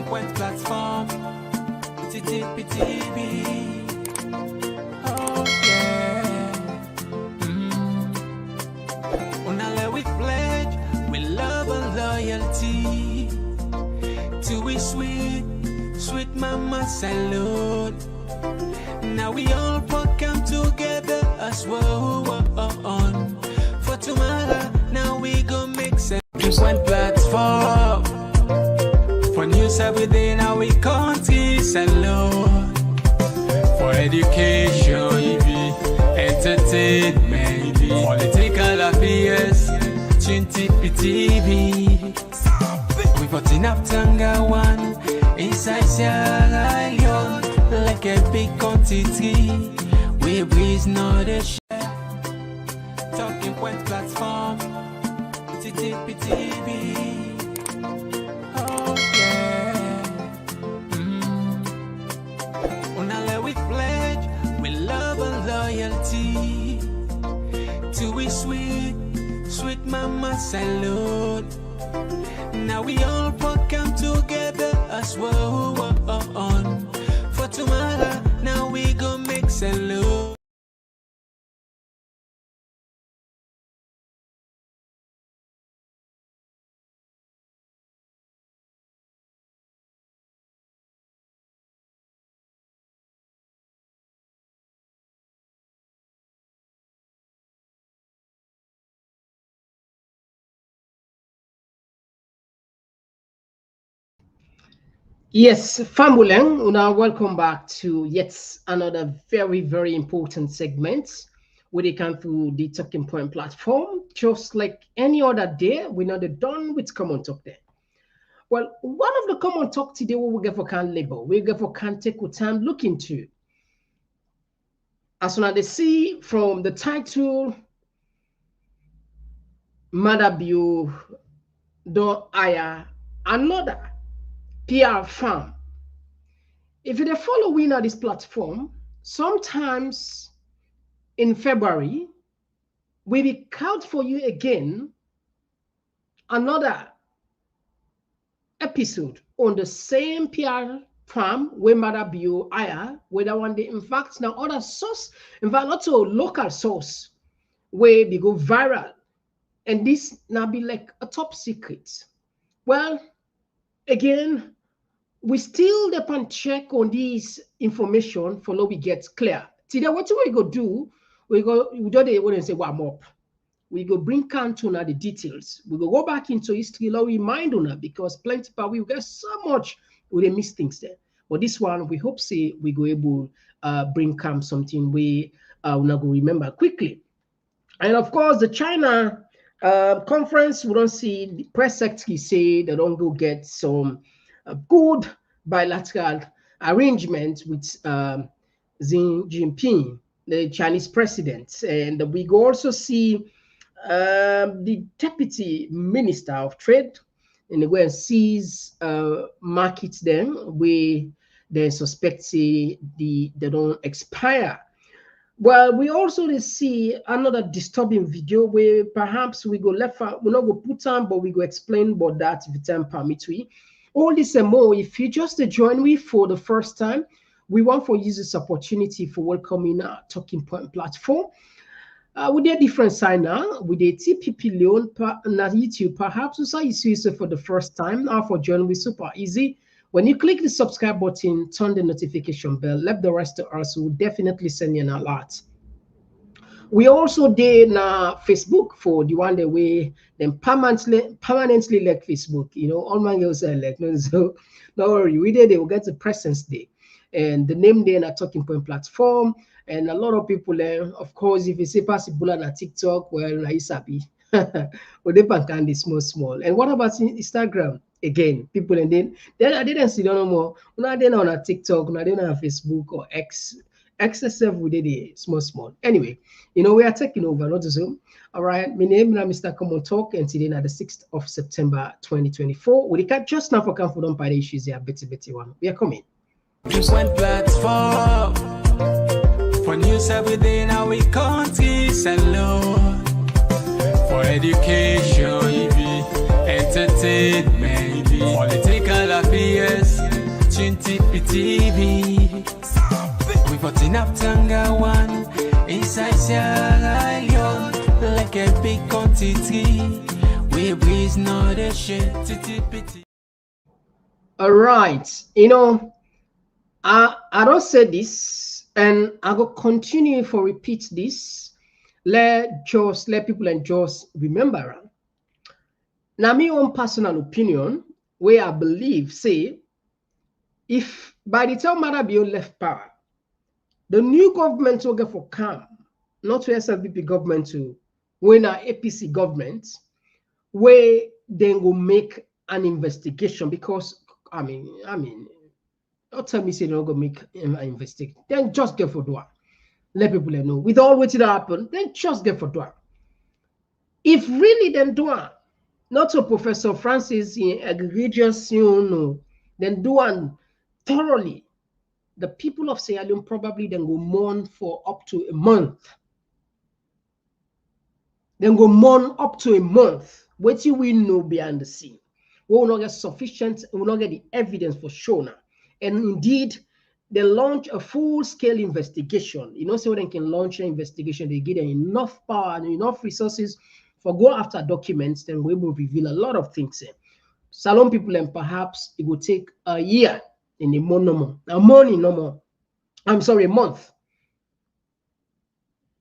point platform. TTPTV. Oh yeah. Unale we pledge with love and loyalty to we sweet, sweet mama salute. Now we all come together as one. For tomorrow, now we go make sense. One platform for news everything now we country salute. For education, entertainment, political affairs, TTPTV. We got enough Tanga one inside Sierra Leone, like a big quantity. We breeze not a share. Talking point platform, TTPTV. Oh yeah. Unale we pledge with love and loyalty to we sweet, sweet mama salute. Now we all come together as one. For tomorrow, now we go make salute. Yes, Famuleng, now welcome back to yet another very, very important segment where they come through the Talking Point platform. Just like any other day, we're not done with Komon-Tok there. Well, one of the Komon-Tok today, what we get for can label, we get for can take time look into. As soon as they see from the title, Maada don't hire another PR firm. If you follow we on this platform, sometimes in February, we will count for you again another episode on the same PR firm where Maada hire, whether one day, in fact, now other source, in fact, not so local source, where they go viral. And this now be like a top secret. Well, again, we still depend check on this information for now we get clear. Today, what we go do, we don't want to say warm up. We go bring count on the details. We go back into history, now remind on that because plenty but we get so much we miss things there. But this one, we hope say we go able bring come something we not go remember quickly. And of course, the China conference, we don't see the press secretary say they don't go get some good bilateral arrangement with Xi Jinping, the Chinese president. And we go also see the deputy minister of trade and they go and seize markets them where they suspect say they don't expire. Well, we also see another disturbing video where perhaps we go left out, we're not going to put on, but we go explain about that if the time permits we. All this and more, if you just join me for the first time, we want to use this opportunity for welcoming our Talking Point platform. With a different sign now, with a TPP Leone, not YouTube, perhaps also you see it for the first time. Now for joining me, super easy. When you click the subscribe button, turn the notification bell, let the rest of us will definitely send you an alert. We also did na Facebook for the one that we then permanently like Facebook. You know, all my girls are like, no, so don't worry, we did. They will get the presence day, and the name there na Talking Point platform. And a lot of people, of course, if you say possible on TikTok, well, na isabi, but they can small. And what about Instagram? Again, people and then I didn't see no more. Not then on a TikTok, not then on Facebook or X. XSF we did it small. Anyway, you know, we are taking over, not Zoom. All right, my name is Mr. Komon-Tok, and today na the 6th of September 2024. We can just now for confident by the issues here, betty one. We are coming. Just one platform for news everything now we country alone. For education, entertainment, political affairs, TV. We fought in Tanga one inside Sierra Leone like a big country. We breeze not a shit. All right, you know, I don't say this, and I will continue for repeat this. Let people and just remember. Now, my own personal opinion, where I believe, say, if by the time Maada Bio left power, the new government will get for calm, not to SLPP government to when our APC government, where they will make an investigation, because I mean, don't tell me say they're not gonna make an investigation. Then just get for doa. Let people know. With all what happen, then just get for doa. If really then doa, not to Professor Francis in egregious, then doa thoroughly. The people of Sierra Leone probably then go mourn for up to a month. Then go mourn up to a month. What you will know behind the scene. We will not get sufficient, we will not get the evidence for sure now. And indeed, they launch a full-scale investigation. You know, so they can launch an investigation, they give them enough power and enough resources for go after documents, then we will reveal a lot of things. Salon people, and perhaps it will take a year in a month no more. A month no more. I'm sorry, a month.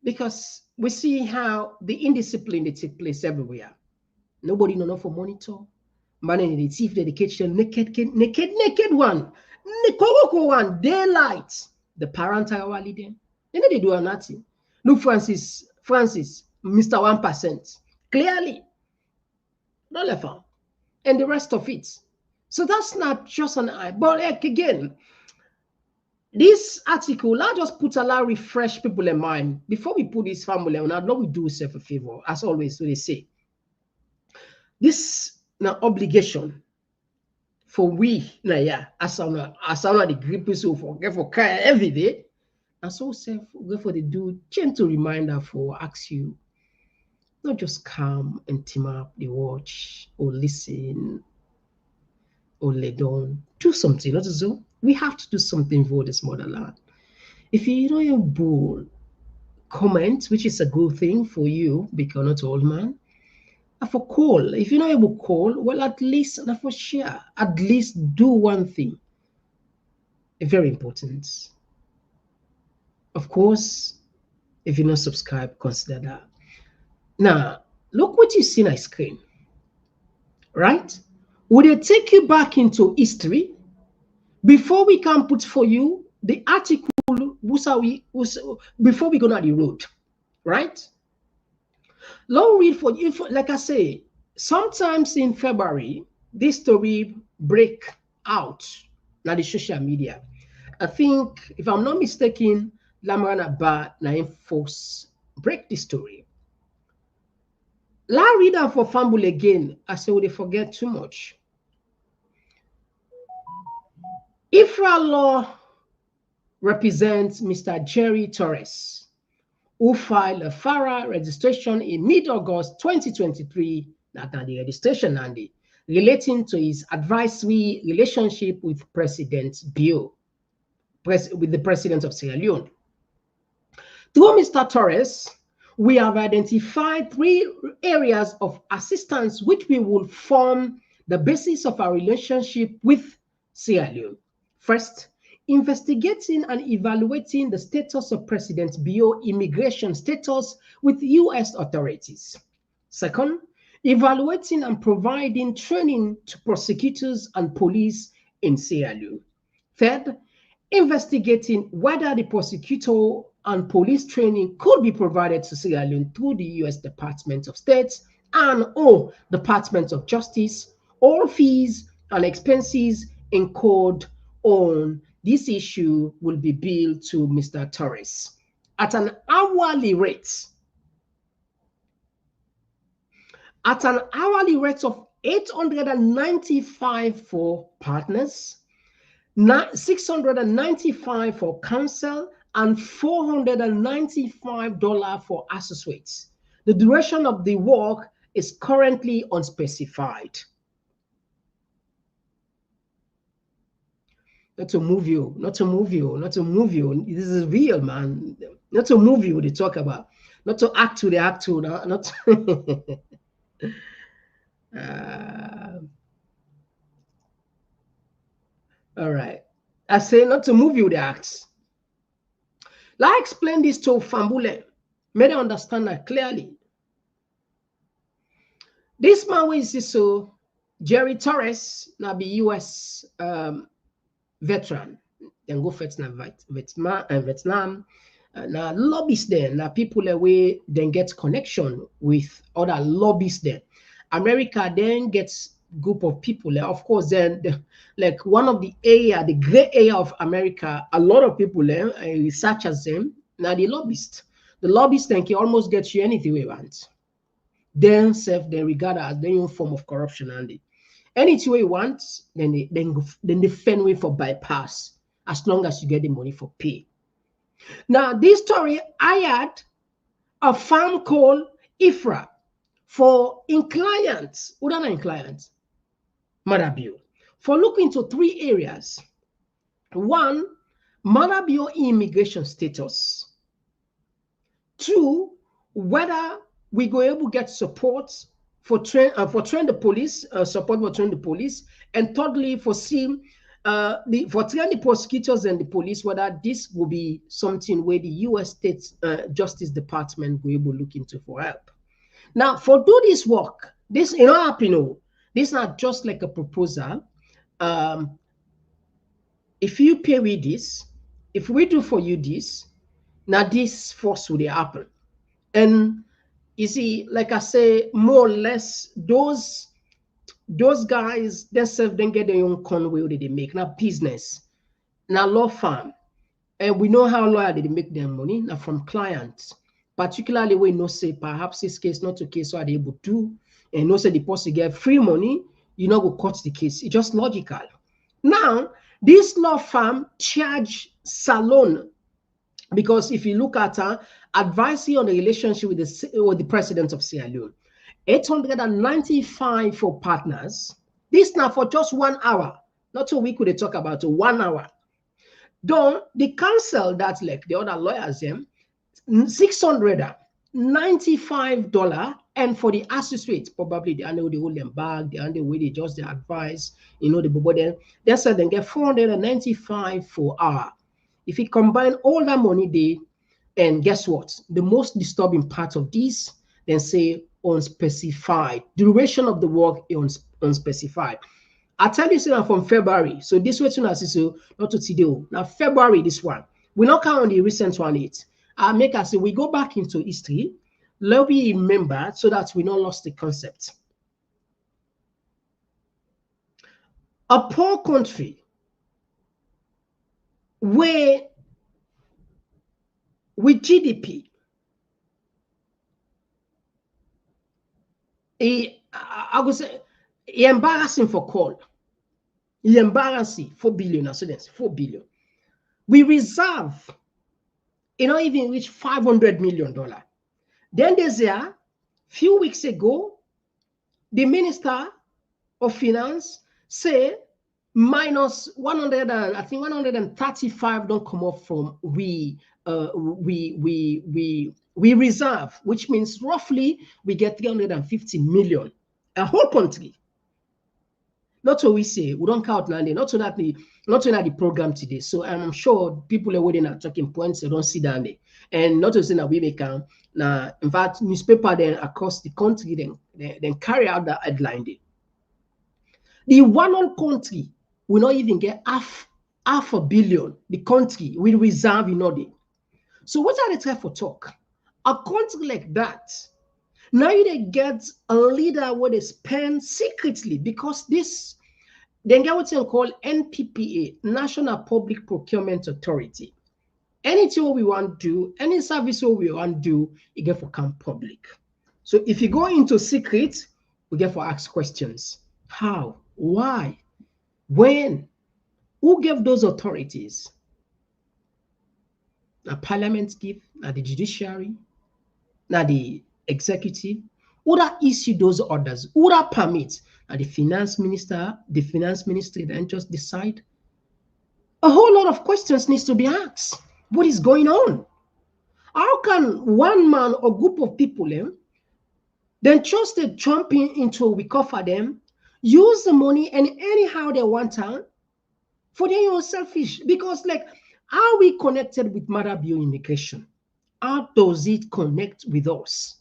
Because we see how the indiscipline they take place everywhere. Nobody know for monitor. Man in the thief dedication, naked one. One, daylight. The parent are leading. They know they do nothing. Look, Francis, Mr. 1%. Clearly. Not left out. And the rest of it. So that's not just an eye. But again, this article, I just put a lot refresh people in mind. Before we put this family on, I know we do self a favor, as always, so they say. This now obligation for we now, yeah, as I'm the grip so for care every day. And so self go for the do gentle reminder for ask you, not just come and team up the watch or listen or lay down. Do something, not so. We have to do something for this motherland. If you know your bull, comment, which is a good thing for you because not old man. For call, if you're not able to call, well, at least for share, at least do one thing. Very important. Of course, if you're not subscribed, consider that. Now, look what you see on the screen. Right? Would it take you back into history before we can put for you the article before we go down the road? Right? Long read for you, like I say, sometimes in February, this story break out now the social media. I think, if I'm not mistaken, Lamarana Ba Naim folks break the story. La reader for Fambul again, I say, they forget too much. Ifra Law represents Mr. Jerry Torres, who filed a FARA registration in mid-August 2023, that the registration Andy, relating to his advisory relationship with President Bio, with the president of Sierra Leone. Through Mr. Torres, we have identified 3 areas of assistance which we will form the basis of our relationship with Sierra Leone. First, investigating and evaluating the status of President Bio immigration status with U.S. authorities. Second, evaluating and providing training to prosecutors and police in Sierra Leone. Third, investigating whether the prosecutor and police training could be provided to Sierra Leone through the U.S. Department of State and or Department of Justice. All fees and expenses incurred on this issue will be billed to Mr. Torres at an hourly rate. At an hourly rate of $895 for partners, $695 for counsel, and $495 for associates. The duration of the work is currently unspecified. Not to move you, not to move you, not to move you. This is real, man. Not to move you, they talk about. Not to act to the act to, not all right. I say not to move you, the acts. Like I explained this to Fambule. May they understand that clearly. This man is so Jerry Torres, now be US veteran. Then go Vietnam. Now lobbyists there. Now people away then get connection with other lobbyists there. America then gets group of people there. Of course, then like one of the great area of America, a lot of people there, researchers them. Now the lobbyists. The lobbyists then can almost get you anything we want. Then regard as their own form of corruption and it. Anything you want, then they find way for bypass as long as you get the money for pay. Now, this story, I had a farm called IFRA for clients, other clients, Maada, for looking into 3 areas. 1, Maada immigration status. 2, whether we go able to get support for train the police, support for train the police, and thirdly for seeing for train the prosecutors and the police, whether this will be something where the U.S. State Justice Department will be able to look into for help. Now, for do this work, this this is not just like a proposal. If you pay with this, if we do for you this, now this force will happen. And you see, like I say, more or less, those guys themselves then get their own conway they make. Now business, now law firm. And we know how lawyer they make their money now from clients. Particularly when no say perhaps this case not a case so are they able to, and no say the person get free money, you know, go cut the case. It's just logical. Now, this law firm charge Salon, because if you look at her advising on the relationship with the president of Sierra Leone, 895 for partners. This now for just 1 hour, not a week. They talk about 1 hour. Though the council that's like the other lawyers them $695, and for the associates probably they know the hold them back, they the way they just the advice, you know the bubble they said they get 495 for hour. If you combine all that money they, and guess what? The most disturbing part of this, then say unspecified. Duration of the work is unspecified. I tell you now from February. So this way to so not to today. Now February, this one. We not count on the recent one it. I make us say we go back into history. Let me remember so that we not lost the concept. A poor country where with GDP, I would say embarrassing for call. Embarrassing 4 billion students, 4 billion. We reserve, even reach $500 million. Then there's a few weeks ago, the Minister of Finance say minus 100, I think 135 don't come up from we reserve, which means roughly we get 350 million, a whole country. Not so we say we don't count now, not so that the program today. So I'm sure people are waiting at talking points, they don't see down there. And not to say that we make now, in fact, newspaper then across the country then carry out that headline there. The one whole country will not even get half a billion. The country will reserve in order. So what are they trying for talk? A country like that, now they get a leader where they spend secretly, because this, they get what they call NPPA, National Public Procurement Authority. Anything we want to do, any service we want to do, you get for come public. So if you go into secret, we get for ask questions. How? Why? When? Who gave those authorities? Now Parliament give, now the judiciary, now the executive. Who that issue those orders? Who that permit? Now the finance minister, the finance ministry then just decide. A whole lot of questions needs to be asked. What is going on? How can one man or group of people then trust the Trump into we cover them, use the money and anyhow they want to for their own selfish? Because like, are we connected with Maada immigration? How does it connect with us?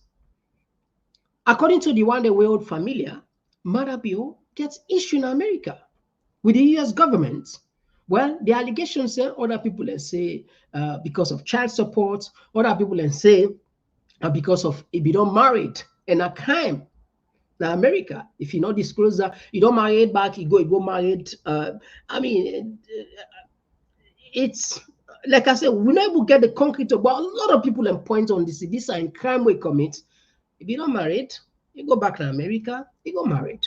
According to the one that we're all familiar, Maada gets issued in America with the US government. Well, the allegations say other people say because of child support, other people say because of if you don't married and a crime. Now America, if you not disclose that, you don't marry it back, you go married. I mean, it's like I said, we never get the concrete, but a lot of people point on this. This are in crime we commit. If you don't married, you go back to America, you go married.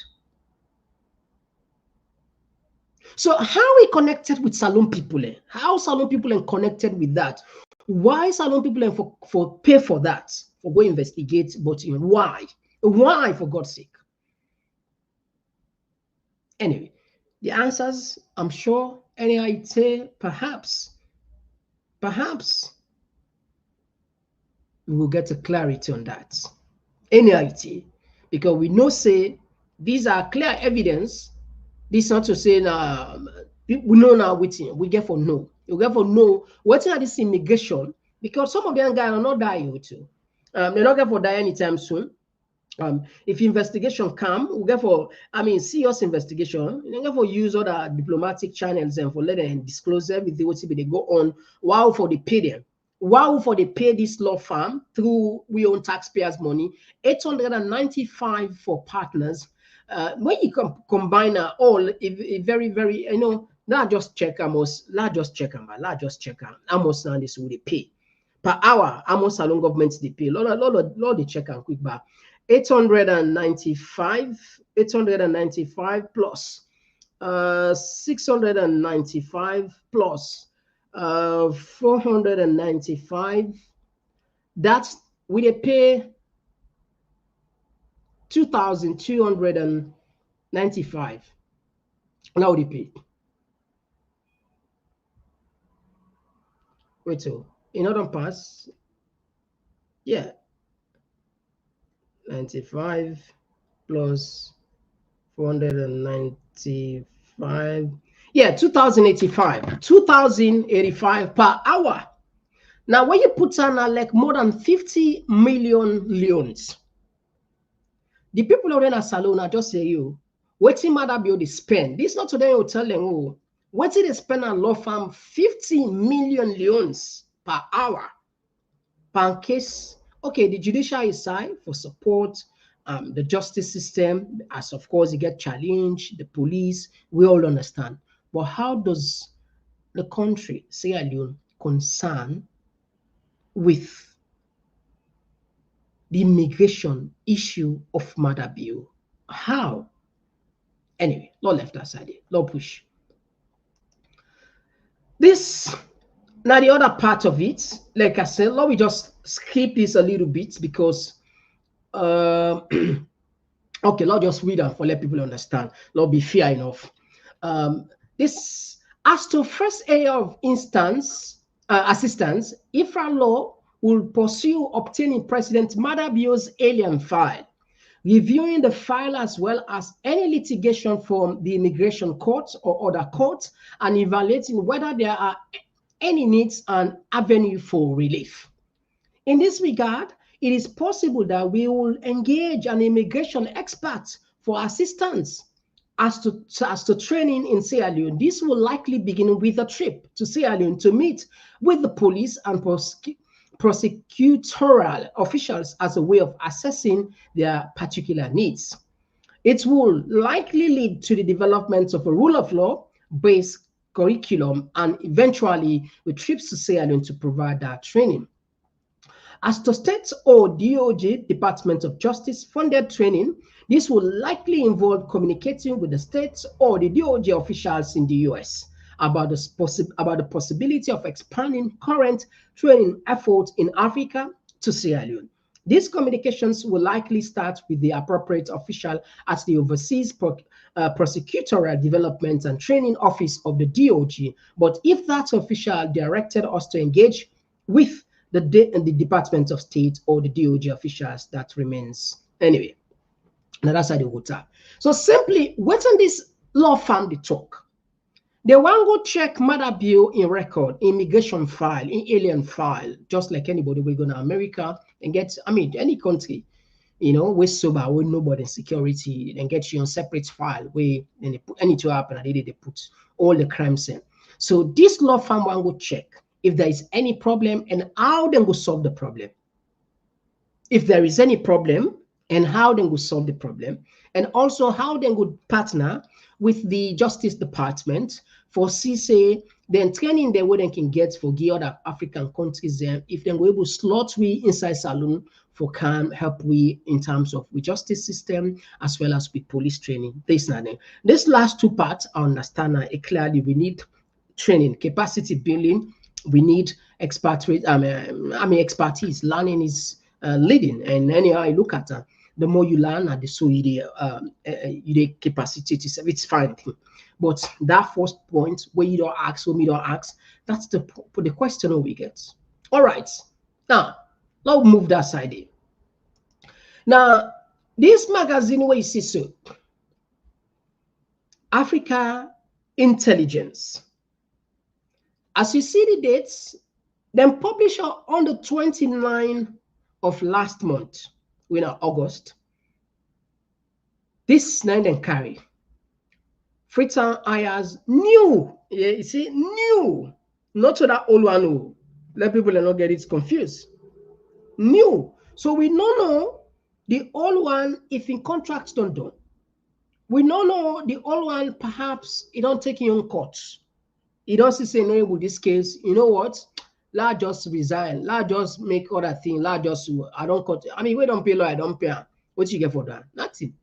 So how we connected with Salon people? How Salon people connected with that? Why Salon people for pay for that? For go investigate, but why? Why, for God's sake? Anyway, the answers, I'm sure, I'd say perhaps we will get a clarity on that. NIT, because we know say these are clear evidence. This not to say now we know now waiting. We get for no. We get for no. Waiting at this immigration, because some of them guys are not dying too. They're not going for die anytime soon. If investigation come, we get for serious investigation. You get for use other diplomatic channels and for let them disclose everything what they go on. Wow, for the pay them. Wow, for they pay this law firm through we own taxpayers' money. 895 for partners. When you combine all, very, very, not just check almost, almost now this will they pay per hour. Almost along governments they pay. Lord, they check and quick back. 895 plus 695 plus 495. That's we they pay 2,295. Now they pay. Wait, so in other parts, yeah, 95 plus 495, yeah, 2,085 per hour. Now when you put on like more than 50 million leones, the people over in Salona just say you waiting Maada they spend. This not today you tell them, oh, what did they spend on law firm 50 million leones per hour per case. Okay, the judiciary side for support, the justice system, as of course it get challenged, the police, we all understand. But how does the country, Sierra Leone, concern with the immigration issue of Maada? How? Anyway, not left aside, not push. This now the other part of it, like I said, let me just skip this a little bit because okay, let's just read them for let people understand. Let's be fair enough. This as to first area of instance assistance, IFRA law will pursue obtaining President Maada alien file, reviewing the file as well as any litigation from the immigration court or other courts, and evaluating whether there are any needs and avenue for relief. In this regard, it is possible that we will engage an immigration expert for assistance as to training in Sierra Leone. This will likely begin with a trip to Sierra Leone to meet with the police and prosecutorial officials as a way of assessing their particular needs. It will likely lead to the development of a rule of law-based curriculum and eventually with trips to Sierra Leone to provide that training. As to state or DOJ, Department of Justice, funded training, this will likely involve communicating with the states or the DOJ officials in the US about the possibility of expanding current training efforts in Africa to Sierra Leone. These communications will likely start with the appropriate official at the Overseas Prosecutorial Development and Training Office of the DOG. But if that official directed us to engage with the Department of State or the DOG officials, that remains. Anyway, now that's how they would talk. So simply, what's on this law firm they talk? They want go check Maada bill in record, immigration file, in alien file, just like anybody will go to America and get, I mean, any country, you know, with sober, with nobody security, and get you on separate file where anything happen, and they put all the crimes in. So this law firm want go check if there is any problem and how they go solve the problem. If there is any problem and how they go solve the problem, and also how they go partner with the Justice Department for CSA, then training the way they can get for the other African countries there, if they were able to slot we inside saloon for can help we in terms of the justice system as well as with police training. This last two parts I understand clearly we need training, capacity building, we need expertise. Learning is leading, and anyhow I look at the more you learn, the so you capacity it's fine. But that first point where you don't ask, when you don't ask, that's the question we get. All right, now let's move that side. Now, this magazine where you see so Africa Intelligence. As you see the dates, then published on the 29th of last month, we know August. This night and carry. Freetown Ayers new. Yeah, you see, new. Not to that old one. Let people not get it confused. New. So we don't know the old one if in contracts don't do. We don't know the old one, perhaps it don't take your own courts. It doesn't say no with this case. You know what? Let just resign. Let just make other thing. Let just I don't cut. I mean, we don't pay law. I don't pay. What you get for that? Nothing.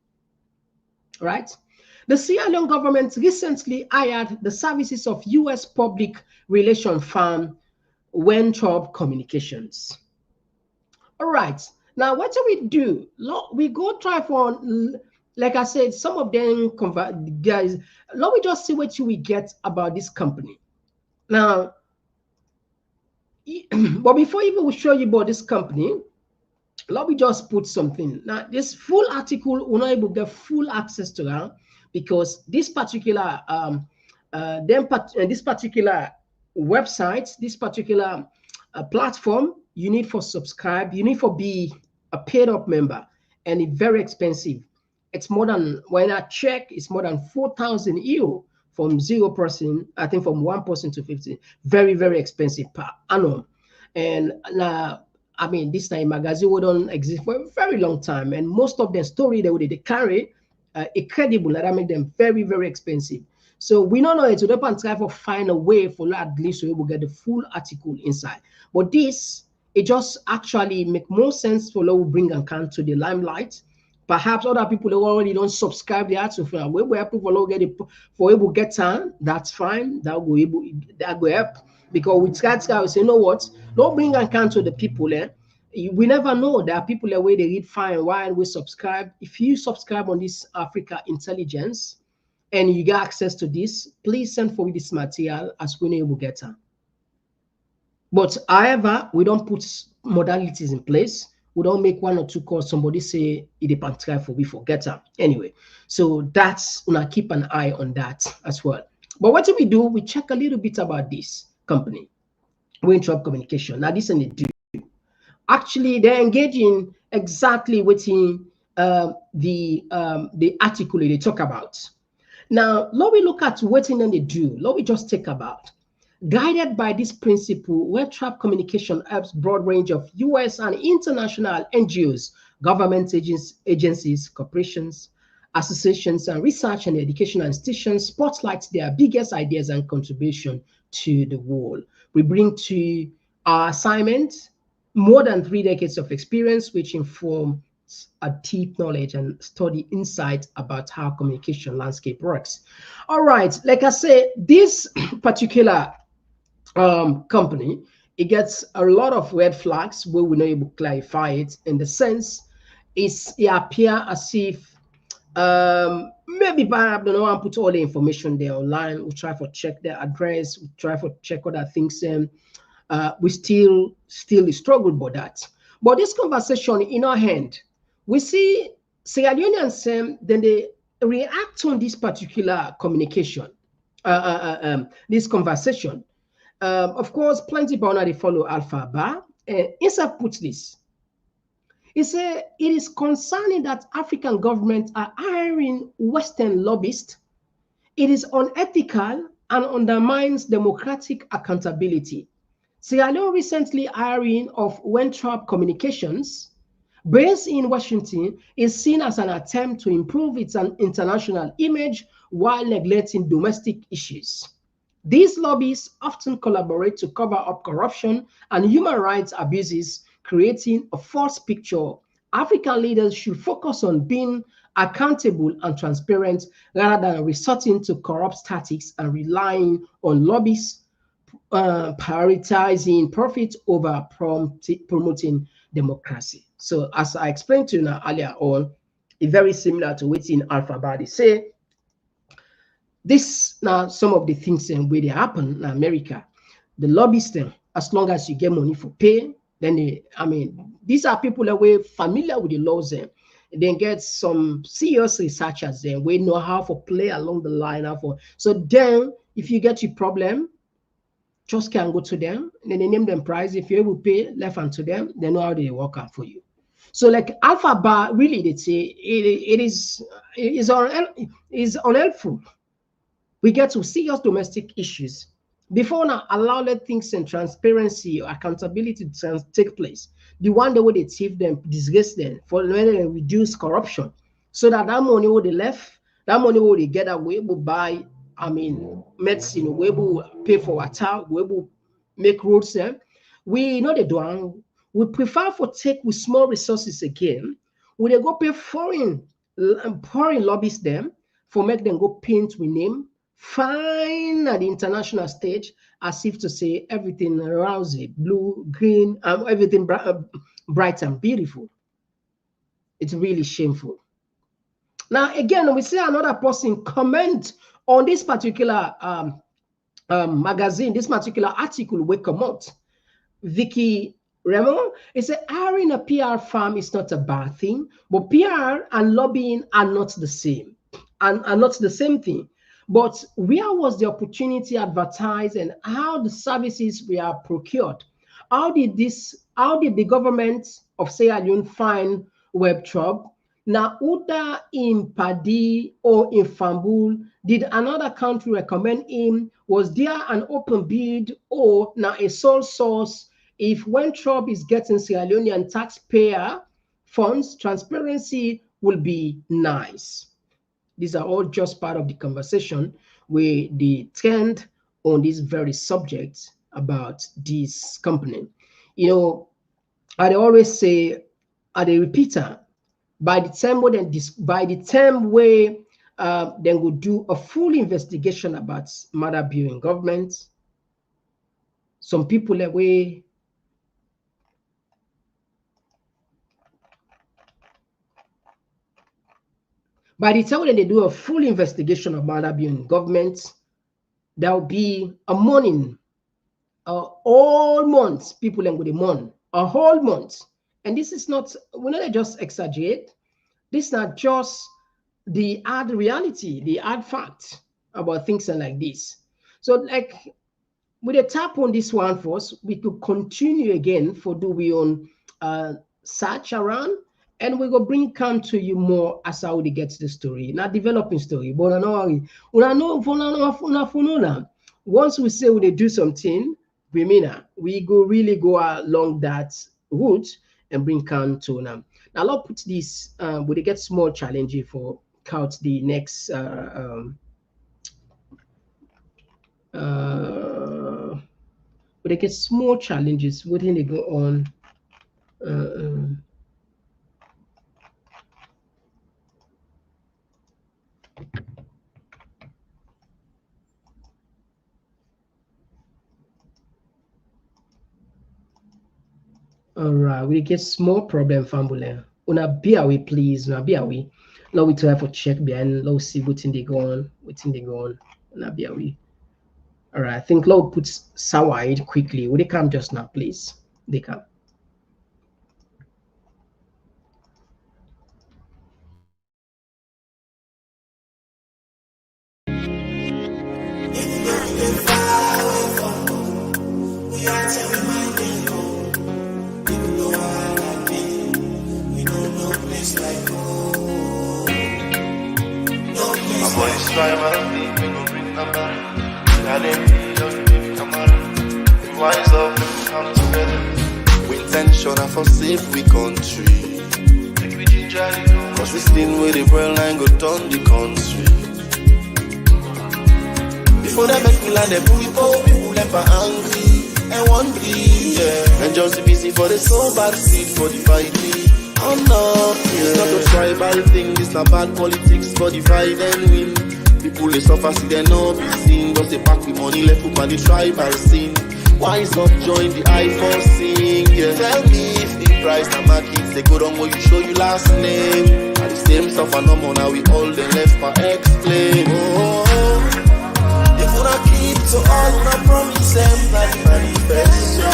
Right? The Sierra Leone government recently hired the services of U.S. public relations firm Weintraub Communications. All right. Now, what do we do? We go try for, like I said, some of them guys. Let me just see what we get about this company. Now, but before even we show you about this company, let me just put something. Now, this full article, we're not able to get full access to that because this particular this particular website, this particular platform, you need for subscribe, you need for be a paid up member, and it's very expensive. It's more than, when I check, it's more than 4,000 euro from 0%, I think from 1% to 50. Very, very expensive per annum. And now, I mean, this time magazine will don't exist for a very long time. And most of the story they carry incredible, that make them very, very expensive. So we don't know it to and try to find a way for at least we will get the full article inside. But this, it just actually make more sense for Low bring and can to the limelight. Perhaps other people who already don't subscribe the article for we able for get it for able get on, that's fine. That will help. Because we try to say, you know what? Don't bring and can to the people there. We never know. There are people where they read fine while we subscribe. If you subscribe on this Africa Intelligence and you get access to this, please send for me this material as we will get on. But however, we don't put modalities in place. We don't make one or two calls. Somebody say it depends for we forget them. Anyway, so that's gonna keep an eye on that as well. But what do? We check a little bit about this company, Weintraub Communication. Now, this and they do. Actually, they're engaging exactly within the article they talk about. Now, let me look at what they do. Let me just take about. Guided by this principle, Weintraub Communication helps broad range of U.S. and international NGOs, government agencies, corporations, associations, and research and educational institutions spotlight their biggest ideas and contribution to the world. We bring to our assignment more than 3 decades of experience, which inform a deep knowledge and study insight about how communication landscape works. All right, like I say, this particular company it gets a lot of red flags where we're not able to clarify it. In the sense, it appear as if maybe perhaps don't want to put all the information there online. We try to check their address, we try to check other things. We still struggle about that. But this conversation in our hand, we see Sierra Leoneans then they react on this particular communication, this conversation. Of course, plenty bound they follow Alpha Bar. Insert puts this. He said it is concerning that African governments are hiring Western lobbyists. It is unethical and undermines democratic accountability. Sierra Leone recently hiring of Weintraub Communications, based in Washington, is seen as an attempt to improve its international image while neglecting domestic issues. These lobbies often collaborate to cover up corruption and human rights abuses, creating a false picture. African leaders should focus on being accountable and transparent rather than resorting to corrupt tactics and relying on lobbies prioritizing profit over promoting democracy. So as I explained to you now earlier on, it's very similar to what in Alpha Badi say. This now some of the things where they happen in America. The lobbyists, as long as you get money for pay, then these are people that were familiar with the laws. Then get some serious researchers then we know how to play along the line. So then if you get your problem, just can go to them, and then they name them price. If you're able to pay left hand to them, they know how they work out for you. So like Alpha Bar, really, they say it is unhelpful. We get to serious domestic issues before now. Allow let things and transparency or accountability to take place. The one day where they thief them, disgrace them, for when they reduce corruption, so that money will they left, that money will they get away will buy medicine, we will pay for water, we will make roads there. We know they do. We prefer for take with small resources again. We they go pay foreign lobbyists them for make them go paint with name, fine at the international stage, as if to say everything around it, blue, green, everything bright and beautiful. It's really shameful. Now, again, we see another person comment on this particular magazine, this particular article we come out. Vicky Remo, it said hiring a PR firm is not a bad thing, but PR and lobbying are not the same, and are not the same thing. But where was the opportunity advertised and how the services were procured? How did the government of Sierra Leone find Weintraub? Now, Uda in Padi or in Fambul, did another country recommend him? Was there an open bid or now a sole source? If Weintraub is getting Sierra Leonean taxpayer funds, transparency will be nice. These are all just part of the conversation where they trend on this very subject about this company. You know, I always say, I repeater, by the time where then we'll do a full investigation about Maada Bureau government, some people away. By the time when they do a full investigation of Maada Bureau government, there will be a morning, all months, people and with a month, a whole month. And this is not, we're not just exaggerate. This is not just the hard reality, the hard fact about things like this. So like with a tap on this one first, we could continue again for do we on search around, and we go bring come to you more as how we get the story, not developing story. But I know once we say we do something, we go really go along that route and bring come to now. Now I'll put this we get small challenge for count the next but they get small challenges within they go on All right, we get small problem, family. Una be away, please. Una be away. Now we try for check behind. Now see what's in the gun. What's in the gun. Una be away. All right, I think Lord puts Sawide quickly. Will they come just now, please? They come. We intention for safe we country. Cause this thing with the brain line go down the country. Before they make me land, they put people never angry and one yeah. And just busy for the soul bad seed for the fighting. Oh no, it's not a tribal thing, it's not bad politics for divide and win. People they suffer, see they no be seen. Just they pack with money left up on the tribal scene. Wise up, join the eye for sing. Yeah. Tell me if the price na market they go down where you show you last name. At the same stuff and no more now we all the left for explain. Oh, if we not keep to all, we not promise them that the manifesto.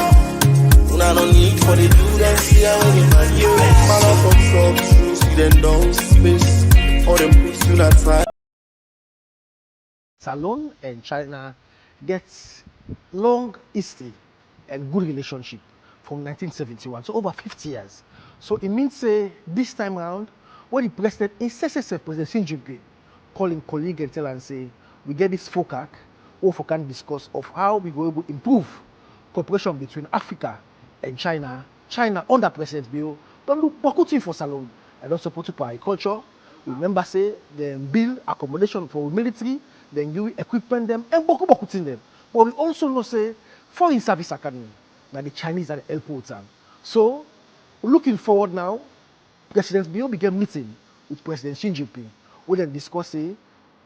We not no need for the do them see how we man you. Man up from truth, see them down space. Or them puts you not time. Salon and China gets long history and good relationship from 1971, so over 50 years. So it means this time around, when the president insists President Xi Jinping calling colleague and tell and say, we get this FOCAC, or FOCAC discuss of how we go able to improve cooperation between Africa and China. China under President Bill don't look beaucoup for Salon and also support for agriculture. Remember say they build accommodation for military, then you equipment them and beaucoup them. But we also know say foreign service academy that the Chinese are the help them. So looking forward now, President Bill began meeting with President Xi Jinping, where they discuss say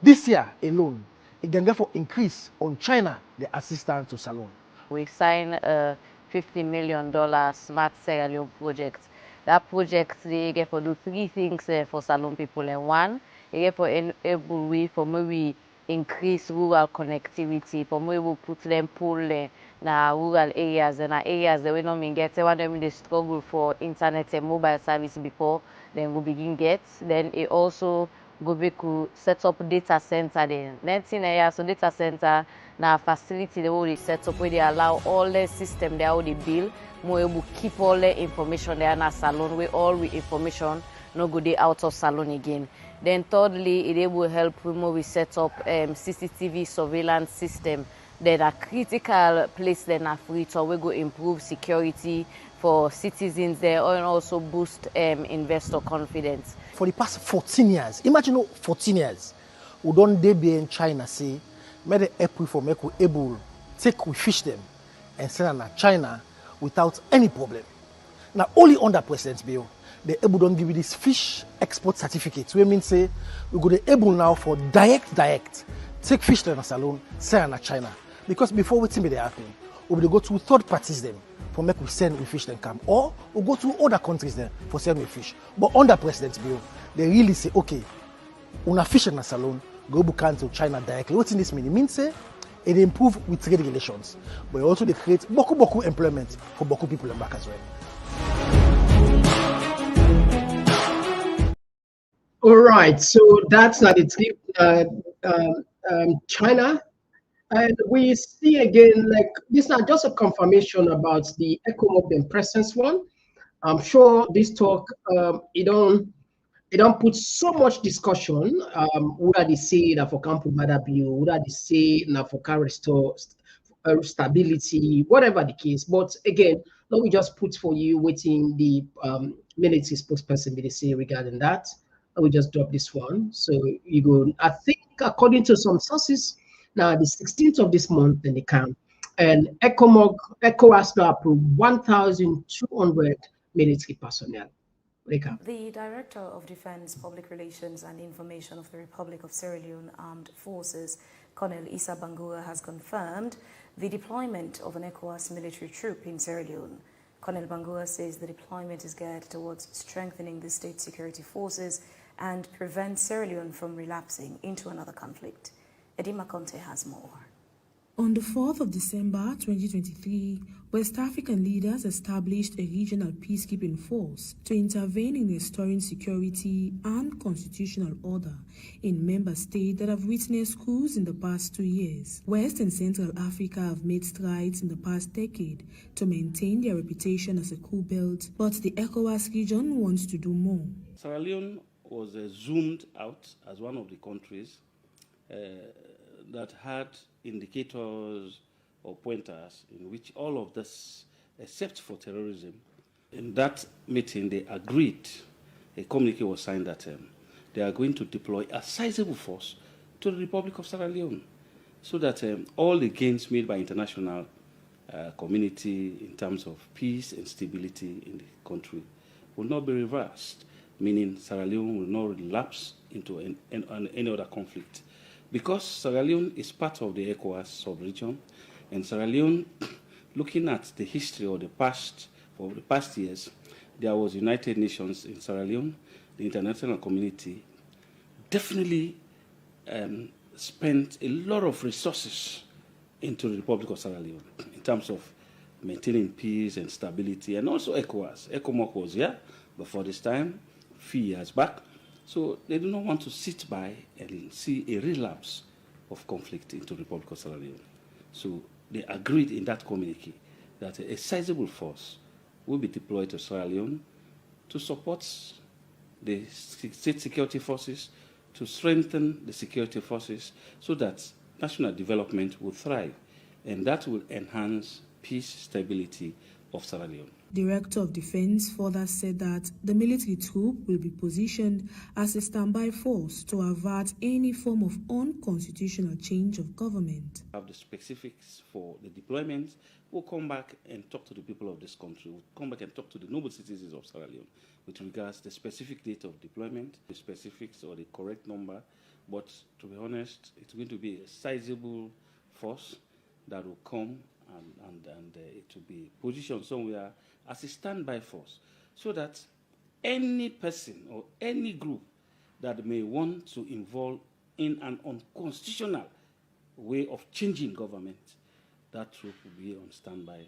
this year alone, it can therefore increase on China the assistance to Salon. We signed a $50 million Smart Sierra Leone project. That project, they get for do three things for Salon people. And one, they get for enable we for we increase rural connectivity, for we will put them pull in rural areas and areas that we don't mean get one them they struggle for internet and mobile service before then we begin get. Then it also go back to set up data center then. 19 areas so data center now facility they will set up where they allow all the system they already build more able keep all the information there in a Salon where all the information no go dey out of Salon again. Then thirdly, it will help when we set up CCTV surveillance system that are critical place then Africa we go improve security for citizens there and also boost investor confidence. For the past 14 years, imagine 14 years, we don't be in China say, made the April for make we able take we fish them and send them to China without any problem. Now only under President Bill, the able don't give you this fish export certificate. We mean say we go the able now for direct take fish to Salon, send them to China. Because before we think they happen, we will go to third parties them for make we send we fish them come, or we go to other countries then for send we fish. But under President Bill, they really say, okay, una fish in a Salon, go book to China directly. What in this mean? It means say it improve with trade relations, but also they create beaucoup employment for beaucoup people in back as well. All right, so that's not it. China. And we see again, like this is not just a confirmation about the ECOWAS and presence one. I'm sure this talk it don't put so much discussion. Would they say that for Campo Madabio, would they say that for car restore stability, whatever the case. But again, let me just put for you waiting the military spokesperson they say regarding that. I will just drop this one. So you go, I think according to some sources, now the 16th of this month, then they come. And ECOWAS now approved 1,200 military personnel. The Director of Defense, Public Relations and Information of the Republic of Sierra Leone Armed Forces, Colonel Issa Bangura, has confirmed the deployment of an ECOWAS military troop in Sierra Leone. Colonel Bangura says the deployment is geared towards strengthening the state security forces and prevent Sierra Leone from relapsing into another conflict. Edima Conte has more. On the 4th of December 2023, West African leaders established a regional peacekeeping force to intervene in restoring security and constitutional order in member states that have witnessed coups in the past 2 years. West and Central Africa have made strides in the past decade to maintain their reputation as a coup belt, but the ECOWAS region wants to do more. Sierra Leone was zoomed out as one of the countries that had indicators or pointers in which all of this, except for terrorism, in that meeting they agreed, a communique was signed that they are going to deploy a sizable force to the Republic of Sierra Leone so that all the gains made by international community in terms of peace and stability in the country will not be reversed, meaning Sierra Leone will not relapse into any other conflict. Because Sierra Leone is part of the ECOWAS sub-region, and Sierra Leone, looking at the history of the past years, there was United Nations in Sierra Leone. The international community definitely spent a lot of resources into the Republic of Sierra Leone in terms of maintaining peace and stability, and also ECOWAS. ECOMOC was here before this time, a few years back. So they do not want to sit by and see a relapse of conflict into the Republic of Sierra Leone. So they agreed in that communique that a sizable force will be deployed to Sierra Leone to support the state security forces, to strengthen the security forces so that national development will thrive, and that will enhance peace, stability of Sierra Leone. Director of Defense further said that the military troop will be positioned as a standby force to avert any form of unconstitutional change of government. Have the specifics for the deployment. We'll come back and talk to the people of this country. We'll come back and talk to the noble citizens of Sierra Leone with regards to the specific date of deployment, the specifics or the correct number. But to be honest, it's going to be a sizable force that will come and it will be positioned somewhere as a standby force, so that any person or any group that may want to involve in an unconstitutional way of changing government, that troop will be on standby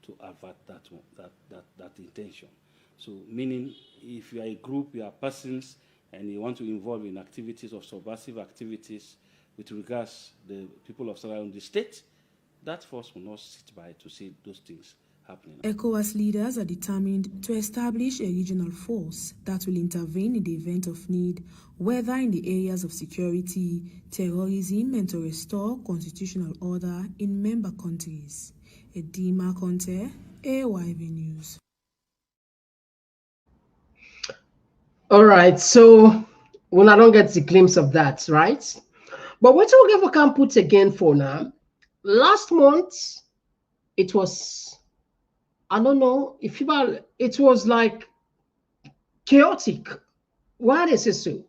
to avert that intention. So, meaning, if you are a group, you are persons, and you want to involve in activities of subversive activities with regards to the people of Sierra Leone, the state, that force will not sit by to see those things happening. ECOWAS leaders are determined to establish a regional force that will intervene in the event of need, whether in the areas of security, terrorism, and to restore constitutional order in member countries. Edima Conte, AYV News. All right, so when I don't get the glimpse of that, right? But what we can put again for now, last month, it was, I don't know, if people, it was like chaotic. Why they say so?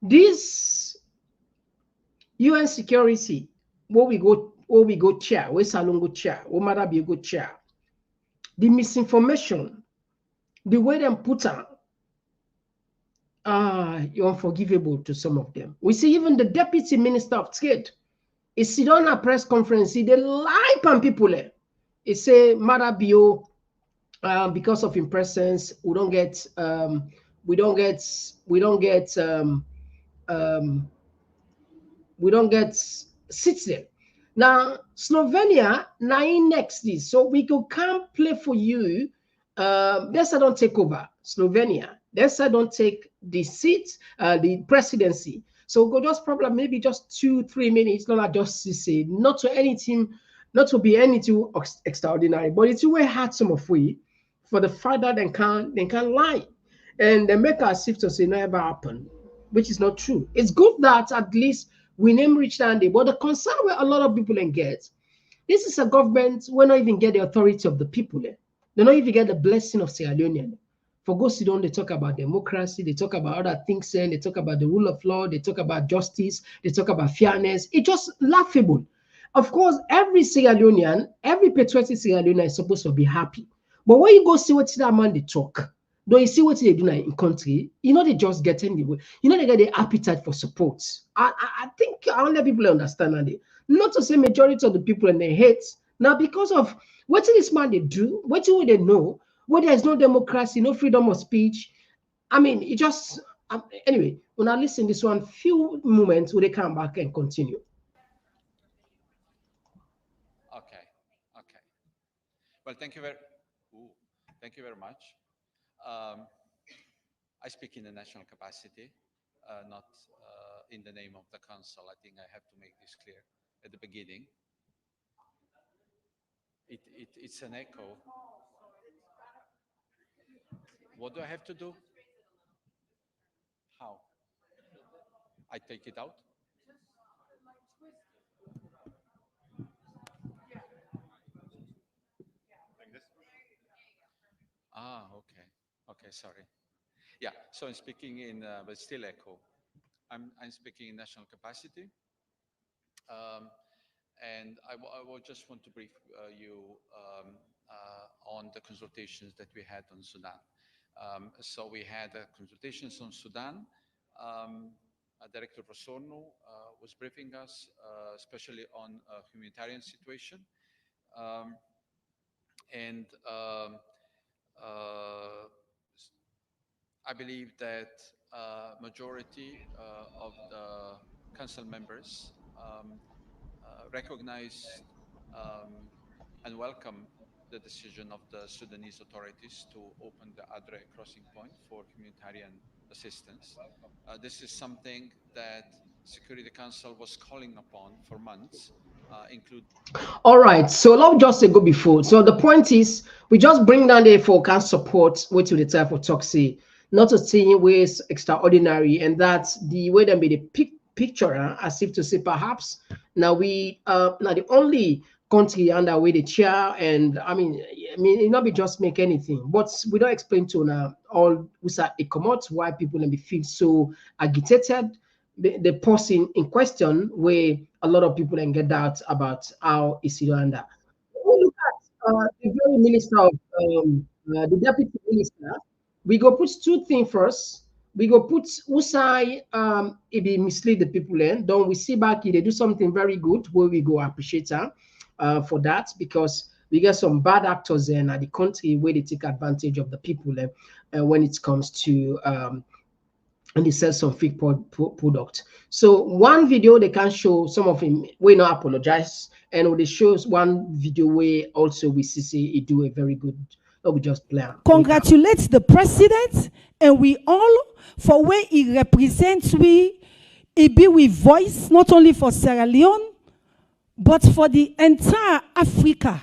This UN security, where we go chair, where Salon go chair, where Maada be go chair, the misinformation, the way them put on, you're unforgivable to some of them. We see even the Deputy Minister of State, he sit on a press conference, he they lie on people. He say Maada Bio, because of his presence, we don't get seats there. Now Slovenia now in next this, so we can't play for you. This I don't take over Slovenia. This I don't take the seat, the presidency. So we'll go just probably maybe just 2-3 minutes, not just to say, not to anything, not to be anything extraordinary, but it's way hard some of we for the fact that they can lie. And they make us if to say never happened, which is not true. It's good that at least we name Rich Dandy, but the concern where a lot of people get, this is a government will not even get the authority of the people. They don't even get the blessing of Sierra Leone. For go sit down, they talk about democracy, they talk about other things, they talk about the rule of law, they talk about justice, they talk about fairness. It's just laughable. Of course, every Sierra Leonean, every patriotic Sierra Leonean is supposed to be happy. But when you go see what that man they talk, though you see what they do now in country, you know they just get anyway. You know they get the appetite for support. I think I want people understand that. Not to say majority of the people and they hate now because of what this man they do, what do they know, where there is no democracy, no freedom of speech. I mean, it just anyway. When I listen this one, few moments will they come back and continue. Okay. Well, thank you very much. I speak in a national capacity, not in the name of the council. I think I have to make this clear at the beginning. It's an echo. What do I have to do? How? I take it out? Like this? Okay, sorry. Yeah, so I'm speaking in, but still echo. I'm speaking in national capacity. And I will just want to brief you on the consultations that we had on Sudan. So we had consultations on Sudan. Director Rosorno was briefing us, especially on humanitarian situation. I believe that majority of the council members recognized and welcome the decision of the Sudanese authorities to open the Adre crossing point for humanitarian assistance. This is something that Security Council was calling upon for months, including. All right, so let's just go before. So the point is, we just bring down the forecast support, which to the type of toxic, not to see ways extraordinary, and that's the way they made a picture, as if to say perhaps now we now the only country under way the chair, and I mean it not be just make anything, but we don't explain to now all who's at ECOWAS why people let me feel so agitated. The person in question where a lot of people then get doubt about how is it under. We look at the very minister of the deputy minister. We go put two things first. We go put Usai it be mislead the people then. Don't we see back they do something very good where we go appreciate her for that, because we get some bad actors in the country where they take advantage of the people when it comes to and they sell some fake product. So one video they can show some of him we not apologize, and they shows one video where also we see he do a very good. We just play. Congratulate the president, and we all for where he represents he be with voice not only for Sierra Leone but for the entire Africa.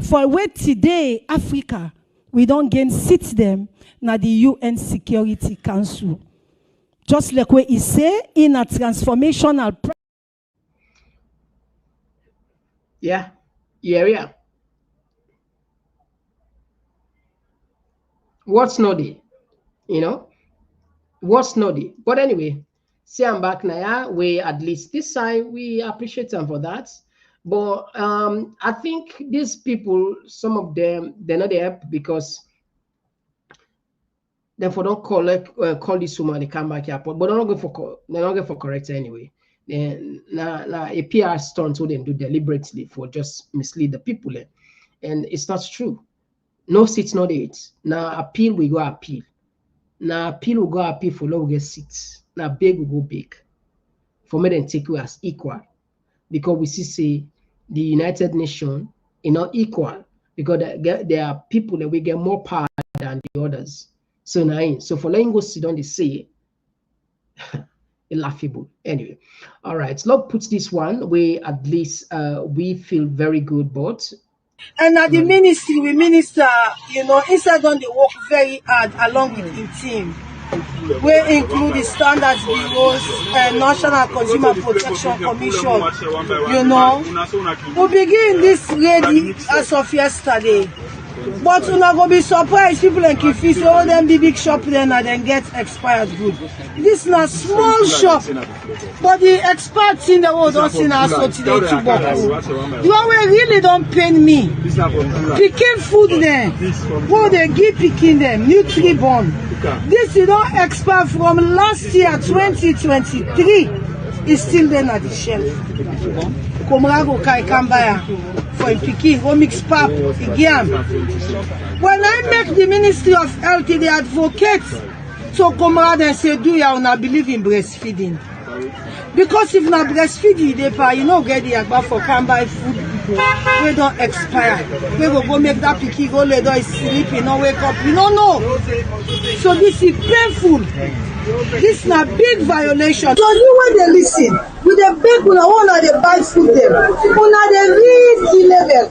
For where today Africa we don't gain seats them now the UN Security Council. Just like what he say in a transformational. Yeah. What's naughty? What's naughty? But anyway, see I'm back now. We at least this side we appreciate them for that. But I think these people, some of them, they're not there because therefore don't call this woman they come back here, but they're not going for correct anyway. Then now a PR stunt what they do deliberately for just mislead the people, and it's not true. No seats, not it. Now appeal we go appeal. Now appeal we go appeal for long get seats. Now big we go big. For me then take you as equal, because we see say the United Nations is not equal, because there are people that we get more power than the others. So now, so for letting go sit on the say, laughable. Anyway, all right. So let's put this one where at least we feel very good, but. And at the ministry, we minister, inside on the work very hard along with the team. We include the standards bureaus and National Consumer Protection Commission. We begin this ready as of yesterday. But una go be surprised people like Kifi say all them big shop then and then get expired good. This na small shop, but the experts in the world don't see now so today to buy. The one wey really don't pain me. Picking food there, what they give picking them, Nutribon. This you don't expire from last year 2023. Is still there at the shelf. Komrago kai kambaya for a picking, go mix pap again. When I make the Ministry of Health the advocate, so Komrade and say, do you not believe in breastfeeding? Because if not breastfeeding, they pay, you know, get the agba for can buy food people. We don't expire. We go make that picky go lay down sleep, you know, wake up. You don't know. So this is painful. This is a big violation. So you when they listen, with the big one they buy food them. Una they read the level.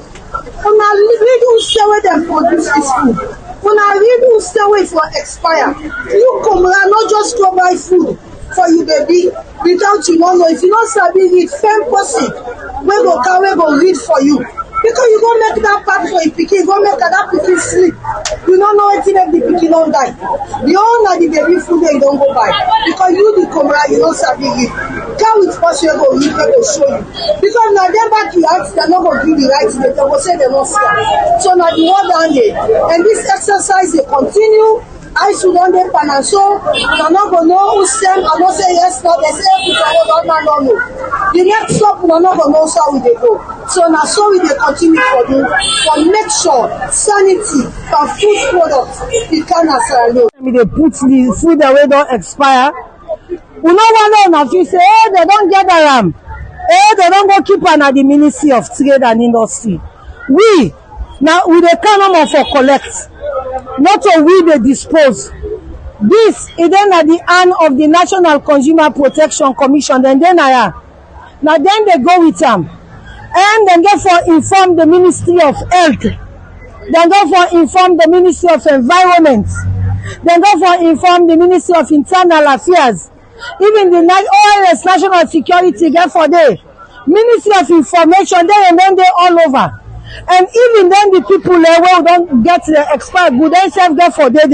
Una read who say where they produce this food. Una read who say where for expire. You come around, not just go buy food for you baby without you don't know. If you don't sabi read, fair person we go carry go read for you. Because you go make that part for a pikin, go make that pikin sleep. You don't know anything if the pikin don't die. The owner the baby food there you don't go buy. Because you the camera, you don't sabi read. Come with us, you go read, they go show you. Because now them back you ask, they're not going to do the right thing, they go say they don't see. So now the word down there. And this exercise they continue. I should on the panel, so I'm not going to know who send, I don't say yes, no, they say put on no, no, no. The next stop, we're not going to know how we they go. So now, so we they continue for you, for make sure sanity for food products, it can as they put the food away don't expire. We no one on you say, hey, they don't get around. Hey, they don't go keep on at the Ministry of Trade and Industry. We, now, we they come for collect. Not to we they dispose. This is then at the hand of the National Consumer Protection Commission. Then now then they go with them, and then therefore inform the Ministry of Health. Then therefore inform the Ministry of Environment. Then therefore inform the Ministry of Internal Affairs. Even the OIS National Security. Therefore they Ministry of Information. They and then they all over. And even then the people don't get the expired good themselves there for day.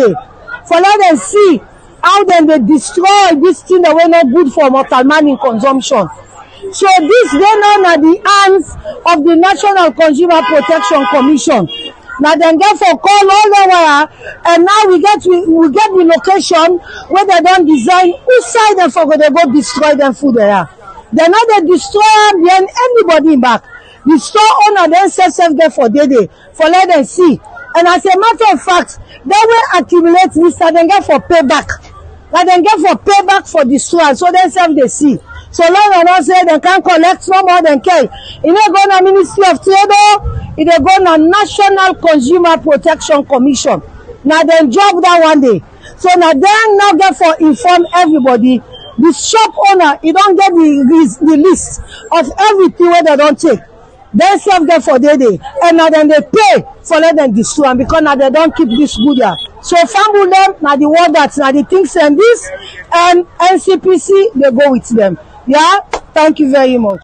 For let them see how then they destroy this thing that were not good for mortal man in consumption. So this they now at the hands of the National Consumer Protection Commission. Now then get for call all the way, and now we get the location where they don't design whose side them for they go destroy them food there. They not they destroy them behind anybody back. The store owner then says there for day for let them see. And as a matter of fact, they will accumulate this and then get for payback. And then get for payback for the store. So then self they see. So long and not say they can collect no more than K. It they go to Ministry of Trade, it they go to National Consumer Protection Commission. Now then job that one day. So now then now get for inform everybody. The shop owner, he don't get the list of everything where they don't take. They serve them for day, and now then they pay for let them destroy them because now they don't keep this good here. So family them now the word that now the things and this and NCPC they go with them. Yeah, thank you very much.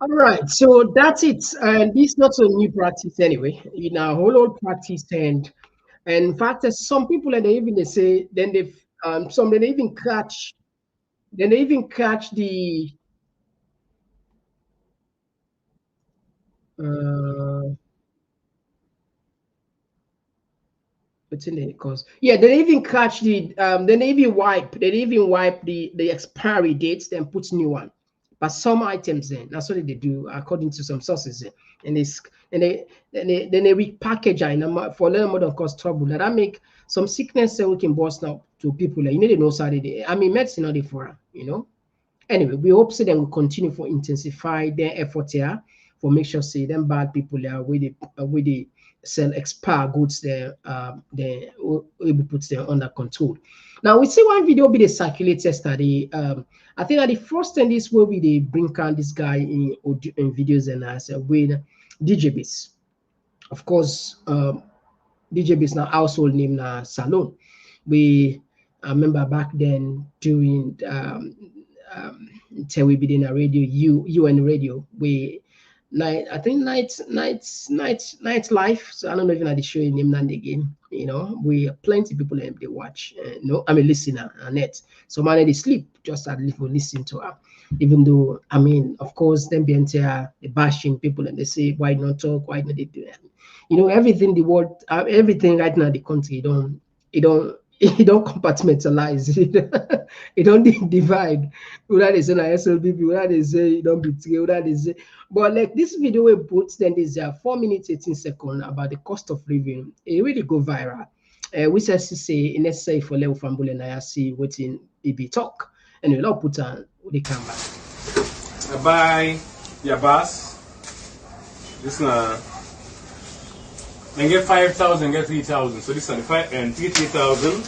All right, so that's it. And this is not a new practice anyway. In our whole old practice, and in fact, there's some people and they even they say then they some they even catch the what's in it cause yeah they even catch the they even wipe the expiry dates then put new one, but some items then that's what they do according to some sources and they repackage it for a little more than cause trouble that make some sickness we can bust now to people you need to know Saturday. I mean medicine not for anyway we hope so then will continue for intensify their effort here for make sure say them bad people there where they sell expire goods there they able put them under control. Now we see one video be the circulated yesterday. I think that the first thing this will be they bring on this guy in videos and I said with DJ Bass. Of course DJ Bass now household name now Salon. I remember back then during till we be in a radio UN radio we I think night life. So I don't know if I show you name and again. You know, we plenty people and they watch. No, I'm a listener on it. So man, they sleep just at least listen to her. Even though I mean, of course, them be entire the bashing people and they say why not talk, why not they do that. You know, everything the world, everything right now in the country it don't compartmentalize. It don't divide. Whether they say na SLBP, whether they say you don't betray, whether they say. But like this video we put, then there's 4 minutes 18 seconds about the cost of living. It really go viral. We say necessary for level from Bule na see waiting it talk. And we'll all put on the camera. I buy your bus. This na. And get 5,000, get 3,000. So this is 3,000.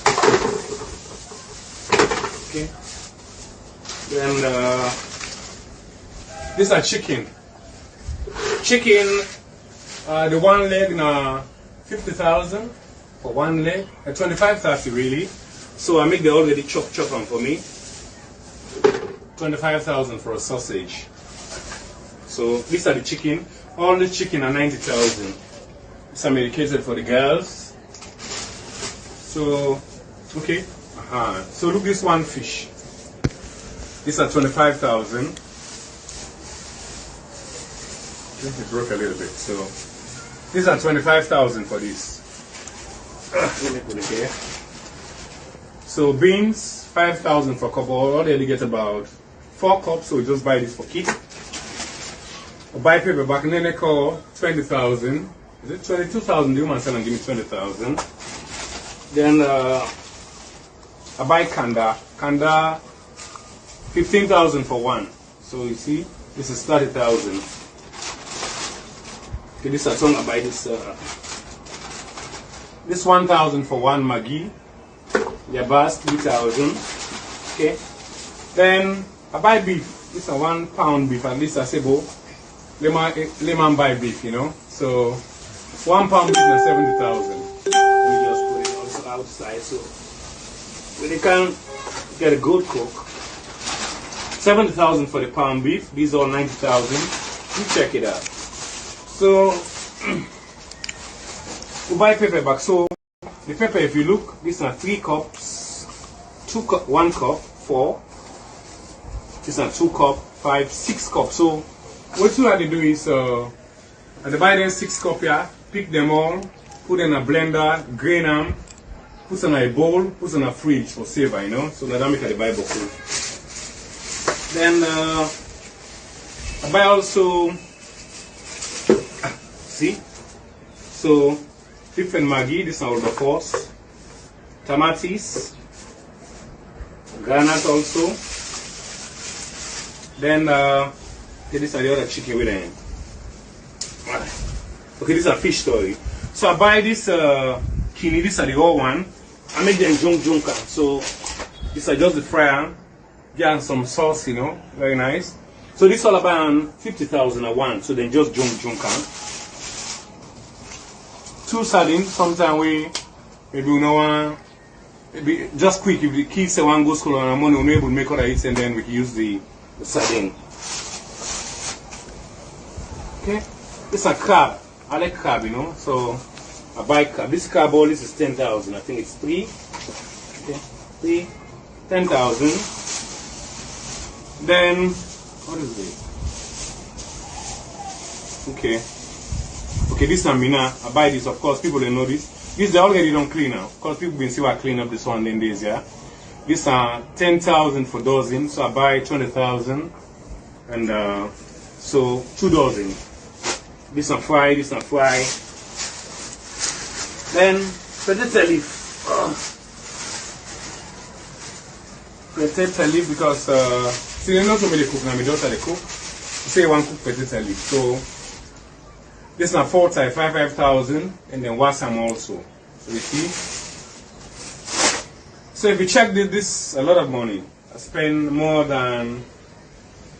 Okay. Then this is chicken. Chicken, the one leg na 50,000 for one leg. 25,000 really. So I make the already chop on for me. 25,000 for a sausage. So these are the chicken. All the chicken are 90,000. Some medicated for the girls. So, okay. So look, this one fish. These are 25,000. It broke a little bit. So these are 25,000 for this. Let me put it here. So beans, 5,000 for a cup. Already get about 4 cups. So we just buy this for kids. I buy paper back and then they call 20,000. Is it 22,000? The woman said and give me 20,000. Then I buy kanda. Kanda, 15,000 for one. So you see, this is 30,000. Okay, this is I buy this. This 1,000 for one Maggi. Yabas 3,000. Okay. Then I buy beef. This is 1 pound beef. At least I say, bo, lemon buy beef, you know. So 1 pound beef is 70,000. We just put it also outside, so when you can get a good cook. 70,000 for the pound beef. These are 90,000. You check it out. So we buy pepper back. So the pepper, if you look, these are 3 cups, 1 cup, 4. These are 2 cup, 5, 6 cups. So what you have to do is I divide them 6 cups here. Pick them all, put in a blender, grain them, put in a bowl, put in a fridge for saver, you know. So that I make a Bible food. Then I buy also, see, so beef and Maggi, this is all the force, tomatoes, granite also. Then okay, these are the other chicken with them. Okay, this is a fish story. So I buy this kidney, these are the old one. I make them junka. So these are just the fryer. Get some sauce, you know, very nice. So this all about 50,000 a one. So then just junka. 2 sardines. Sometimes we do no one. Maybe just quick if the kids say one go school on money, we able to make other eats and then we can use the sardine. Okay, this is a crab. I like crab, you know, so I buy crab. This crab all this is 10,000. I think it's 3. Okay, 3, 10,000. Then what is it? Okay, this is Amina. I buy this. Of course, people don't know this. This they already don't clean now. Of course, people been see I clean up this one in days, yeah. These are 10,000 for dozen. So I buy 20,000, and so 2 dozen. This one fry, this one fry. Then potato leaf. Potato leaf because see they not really cook now, my daughter they cook. Say one cook potato leaf. So this is 4 type 5,000 and then wasam also. So you see. So if you check this a lot of money. I spend more than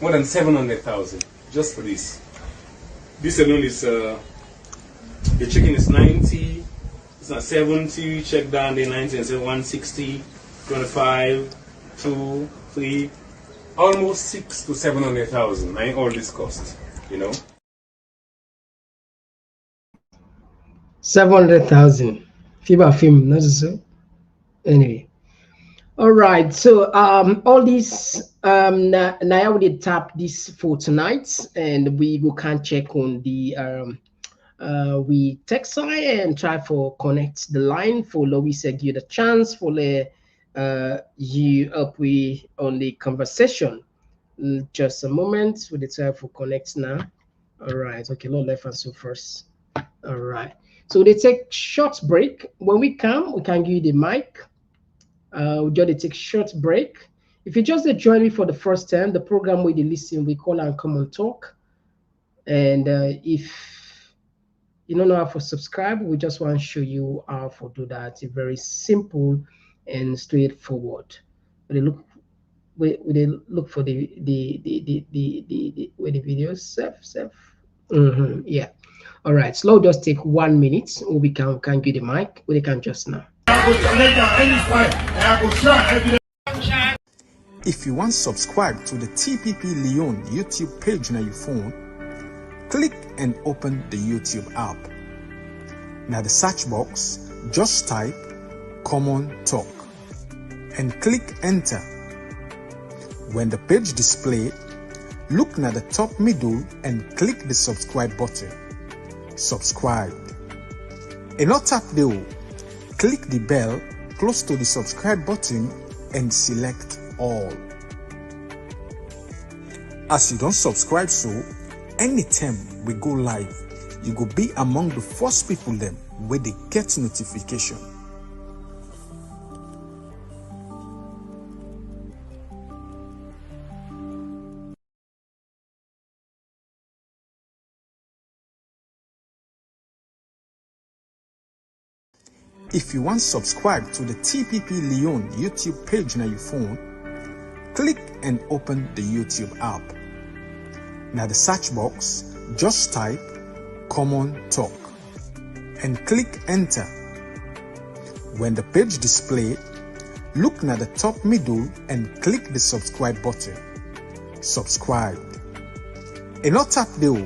700,000 just for this. This alone is the chicken is 90, it's not 70, check down the 90 and say 160, 25, 2, 3, almost 600,000 to 700,000, all this cost, you know. 700,000. FIBA film, not so. Anyway. All right. So all these now we did tap this for tonight, and we go can check on the we text side and try for connect the line for Louis give the chance for the you up we on the conversation. Just a moment with the time for connect now. All right. Okay. Lord left us so first. All right. So they take short break. When we come, we can give you the mic. We just take short break. If you just join me for the first time, the program we listen, we call on Komon-Tok. And if you don't know how to subscribe, we just want to show you how to do that. It's very simple and straightforward. We look for the videos. Safe. Yeah. All right. Slow. Just take 1 minute. We can give the mic. We can just now. If you want to subscribe to the TPP Leone YouTube page on your phone, click and open the YouTube app. Now the search box, just type Komon-Tok and click enter. When the page display, look at the top middle and click the subscribe button. Subscribe. And not tap the click the bell close to the subscribe button and select all. As you don't subscribe, so anytime we go live, you go be among the first people them where they get notification. If you want to subscribe to the TPP Leone YouTube page on your phone, click and open the YouTube app. Now the search box, just type Komon-Tok and click enter. When the page display, look at the top middle and click the subscribe button. Subscribe. And not tap the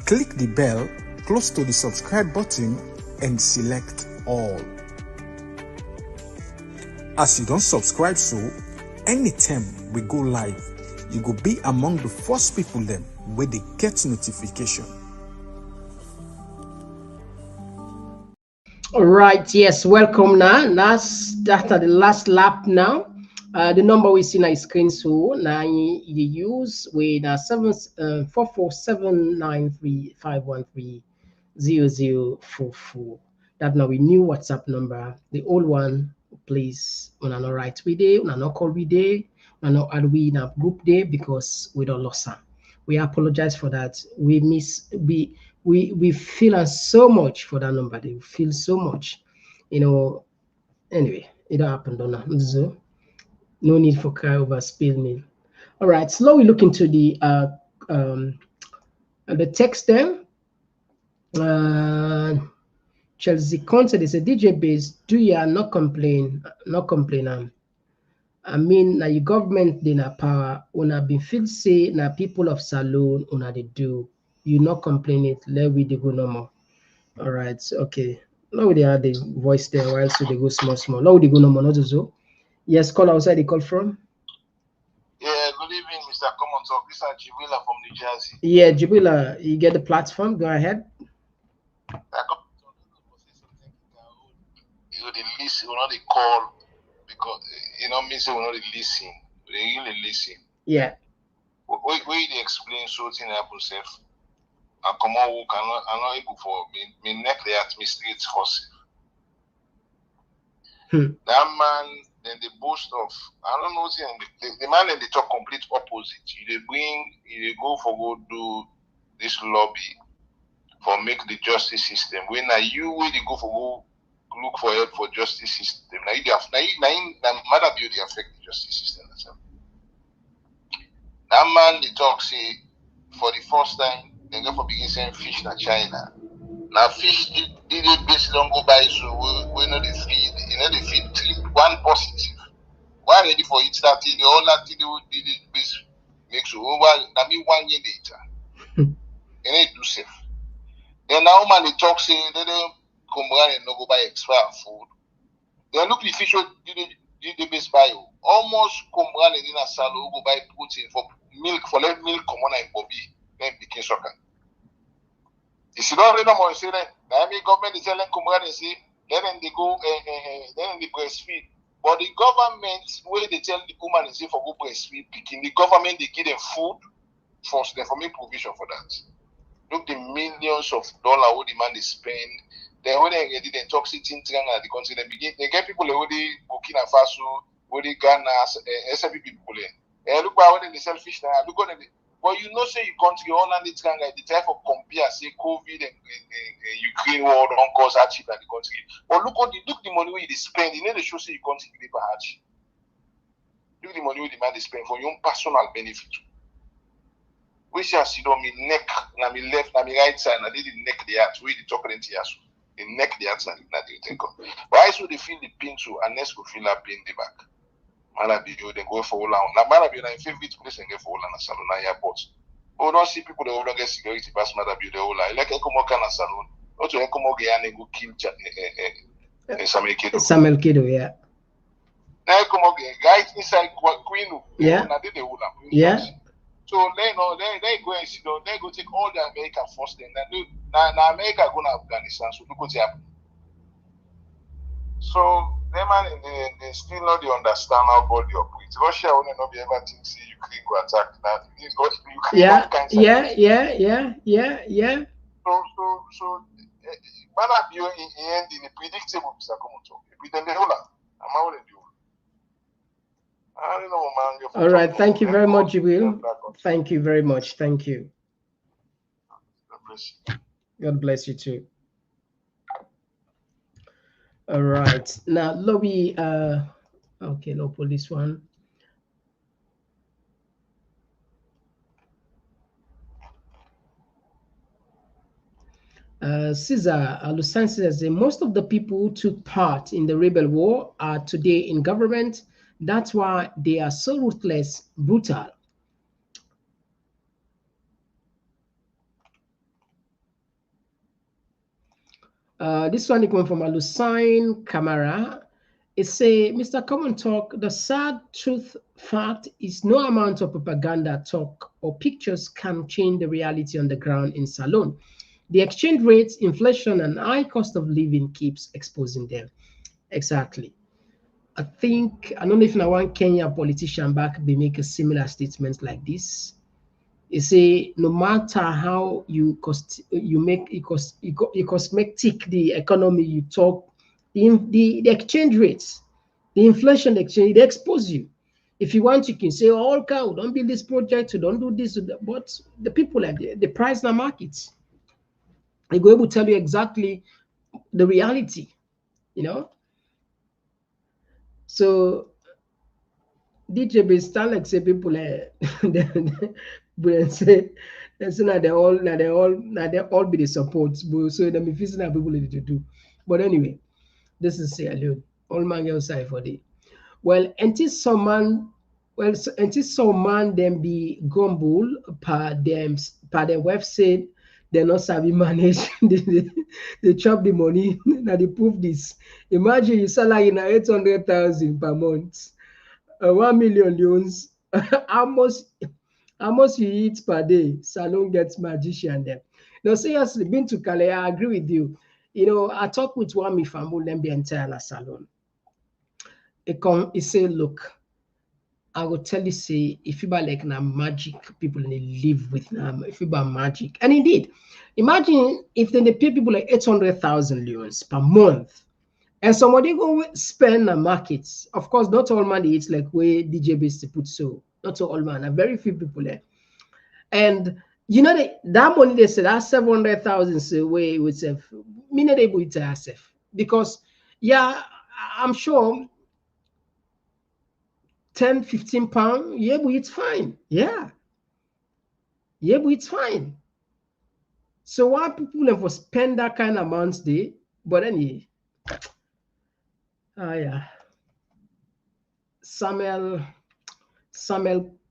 click the bell close to the subscribe button and select all. As you don't subscribe, so anytime we go live, you go be among the first people them where they get notification. All right, yes, welcome now. After the last lap now. The number we see on the screen, so now you use with 4479351300044. That now we new WhatsApp number. The old one, please, when I not write we day, when I not call we day, when I not add we in a group day because we don't lost them. We apologize for that. We feel so much for that number. They feel so much, Anyway, it don't happen, don't know. So, no need for cry over spilled milk. All right, so now we look into the text there. Chelsea Concert is a DJ base. Do ya not complain? I mean, now your government they na power. Una been feel say na people of Salone una they do. You not complain it. Let we they go no more. All right, okay. Now they have the voice there while so they go small. Now they go no more. Not so. Yes, call outside. They call from. Yeah, good evening, Mr. Komon-Tok. This is Jibila from New Jersey. Yeah, Jibila, you get the platform. Go ahead. They listen, we not they call because means we not they listen. They really listen. Yeah. We they explain something happen self. I come on work I'm not able for me neck the administrate force. That man then the boast of I don't know the man and they talk complete opposite. You go do this lobby for make the justice system. When are you where they go for go look for help for justice system? Now Maada they affect the justice system. That man they talk say for the first time they go for begin saying fish na China. Now fish did they basically don't go by so we know they feed they feed one positive. Why ready for it that the all that they base make so over I mean 1 year later. And they do safe. Then now man they talk say they Komran and no go buy extra food. They look the fish the base buy. Almost Komran and in a salo go buy protein for milk for let milk come on and Bobby. Then became soccer. If you don't really know more, say that I mean government is telling Komran and say then they go then they breastfeed. But the government, where they tell the woman is for go breastfeed picking, the government they give them food first, then for me provision for that. Look the millions of dollars what the man they spend. Then when they get the toxic thing at the country, they get people already Burkina Faso, already Ghana, SAP people there. Look by when they sell fish now, look on it. But you know, say you country all and it's kind of the type of compare, say COVID and Ukraine war don't cause hardship at the country. But look the money where they spend. You know the show say you country live hardship. Look the money where the man they spend for your own personal benefit. We shall see on me neck, na me left, na me right side, na the neck the heart, we the chocolate here, the neck the heart, na the think of. Why should they feel the pain too, and next go feel that pain the back? Maada Bio, they go for all out. Now, Maada Bio, in favorite place and get for all and salon and airport. Oh, don't see people that will not get security pass Maada Bio, they all like ECOWAS and salon. Not to ECOWAS and go kill Samuel Kido. Samuel Kido, yeah. Now ECOWAS guys inside Queen, yeah. Yeah. So they know they go and sit down, they go take all the America first thing. Now America go to Afghanistan, so look what happen. So they man they still not understand how body operates. Russia will not be able to see Ukraine go attack that. Yeah. So Maada Bio in the end in the predictable Mr. Komon-Tok. With the Leone, I'm out of you. I don't know, man. All right, thank you very much, Jibril. Thank you very much. Thank you. God bless you. God bless you too. All right, now lobby. Okay, no police one. Caesar Alusan says most of the people who took part in the rebel war are today in government. That's why they are so ruthless, brutal. This one is coming from Alusain Kamara. It say, Mr. Komon-Tok, the sad truth fact is no amount of propaganda talk or pictures can change the reality on the ground in Salone. The exchange rates, inflation, and high cost of living keeps exposing them. Exactly. I don't know if now one Kenya politician back be make a similar statement like this. You say no matter how you make cosmetic the economy you talk, the exchange rates, the inflation exchange, they expose you. If you want, you can say, oh, cow, don't build this project, don't do this, but the people are the price in the markets. They go able to tell you exactly the reality, you know. So DJ be stand like say people they say they all be the support. So them if it's not people to do. But anyway, this is Sierra Leone. All man get outside for the well until some man them be gumble per them website. They're not savvy manage. they chop the money. Now they prove this. Imagine you salary in 800,000 per month. 1 million loans. how much you eat per day? Salon gets magician there. No, seriously, been to Calais, I agree with you. You know, I talked with one family, then be entire salon. He say, look, I will tell you, say, if you buy like now magic, people they live with now, if you buy magic. And indeed, imagine if then they pay people like 800,000 loans per month. And somebody go spend the markets. Of course, not all money it's like where DJ base to put so. Not all man, very few people there. And you know that money they said that 700,000 so way with self. Me not able to yourself. Because yeah, I'm sure 10, 15 pounds, yeah, but it's fine. Yeah. Yeah, but it's fine. So why people never spend that kind of amounts there? But anyway. Yeah. Samuel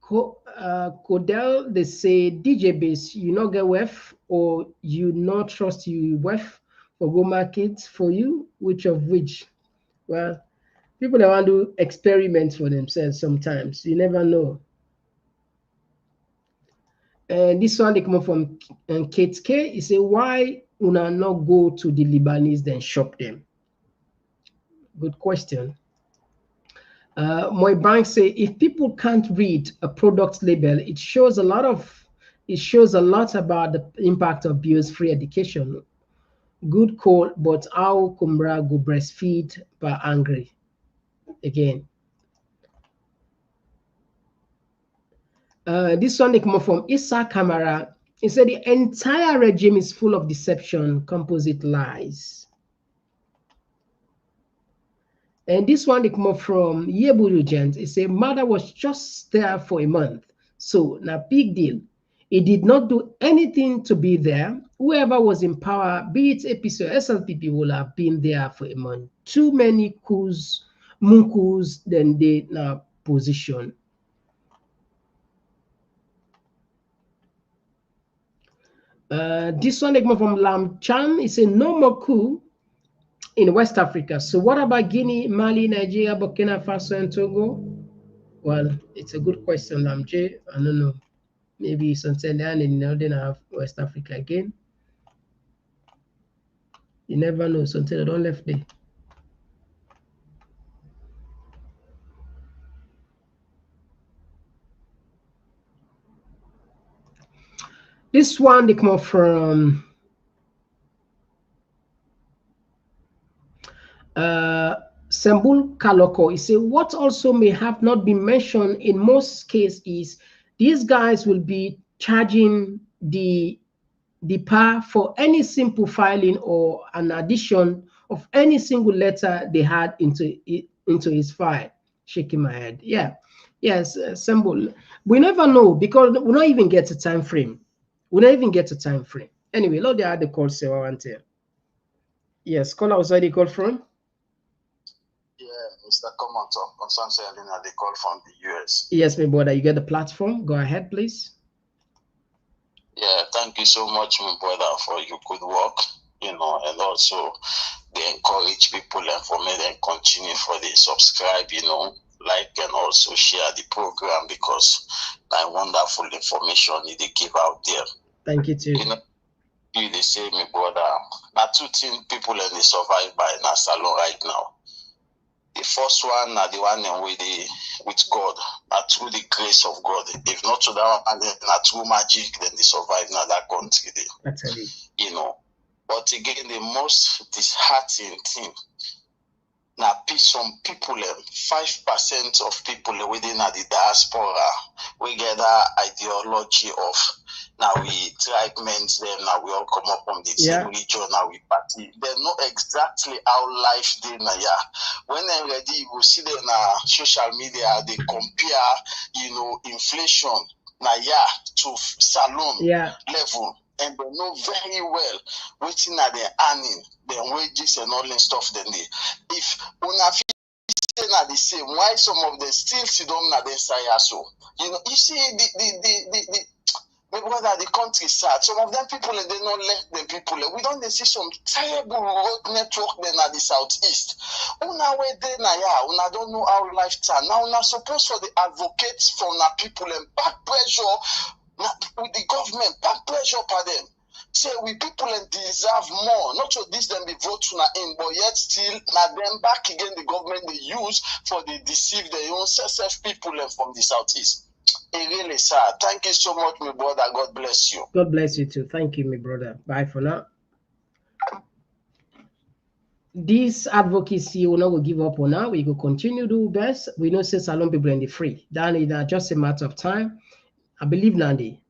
Codell, they say DJ base, you not get WEF or you not trust you WEF for go market for you? Which of which? Well, people that want to do experiments for themselves sometimes. You never know. And this one they come up from Kate K. He say, why una not go to the Lebanese then shop them? Good question. My bank say if people can't read a product label, it shows a lot about the impact of BIOS-free education. Good call, but how Kumbra go breastfeed but angry again. This one they come up from Issa Kamara. He said the entire regime is full of deception, composite lies. And this one they come up from Yeburu Gent. He said Maada was just there for a month, so na big deal. He did not do anything to be there. Whoever was in power, be it APC or SLPP, will have been there for a month. Too many coups, munkus, then they now position. This one they come from Lam Chan. He said no more coup in West Africa. So what about Guinea, Mali, Nigeria, Burkina Faso, and Togo? Well, it's a good question, Lam J. I don't know. Maybe something and then have West Africa again. You never know. Something they don't left there. This one they come from Sembul Kaloko. He said, what also may have not been mentioned in most cases is these guys will be charging the PAR for any simple filing or an addition of any single letter they had into his file. Shaking my head. Yeah. Yes, Sembul. We never know because we don't even get a time frame. We don't even get a time frame. Anyway, look, they had the call, say, yes, caller was already called from? Yeah, Mr. Komon-Tok, concern Selena, they call from the US. Yes, my brother, you get the platform. Go ahead, please. Yeah, thank you so much, my brother, for your good work, and also they encourage people and for me then continue for the subscribe, like and also share the program because my wonderful information they give out there. Thank you too. You they say, my brother, now two things people and they survive by in a salon right now. The first one are the one with God, through the grace of God. If not to that one, then through magic, then they survive in that country. But again, the most disheartening thing, now some people, 5% of people within the diaspora, we get that ideology of now we tribements them, now we all come up from the same region, now we party. They know exactly how life they now. When they're ready, you will see them on social media, they compare, inflation now to salon level. And they know very well which are they earning, their wages and all that stuff. Then if una say na the same, why some of them still sit down na the side so? You see the my brother, the country sad. Some of them people they don't let them people. We don't see some terrible road network then at the southeast. Una way there na una don't know how life turn. Now una supposed for the advocates from na people and back pressure. With the government, back pressure for them. Say we people and deserve more. Not so this them be vote in, but yet still now them back again the government they use for the deceive their own self people and from the southeast. It really sad. Thank you so much, my brother. God bless you. God bless you too. Thank you, my brother. Bye for now. This advocacy will not give up on now. We will continue to do best. We know say salon people in the free. That is just a matter of time. I believe Nandi.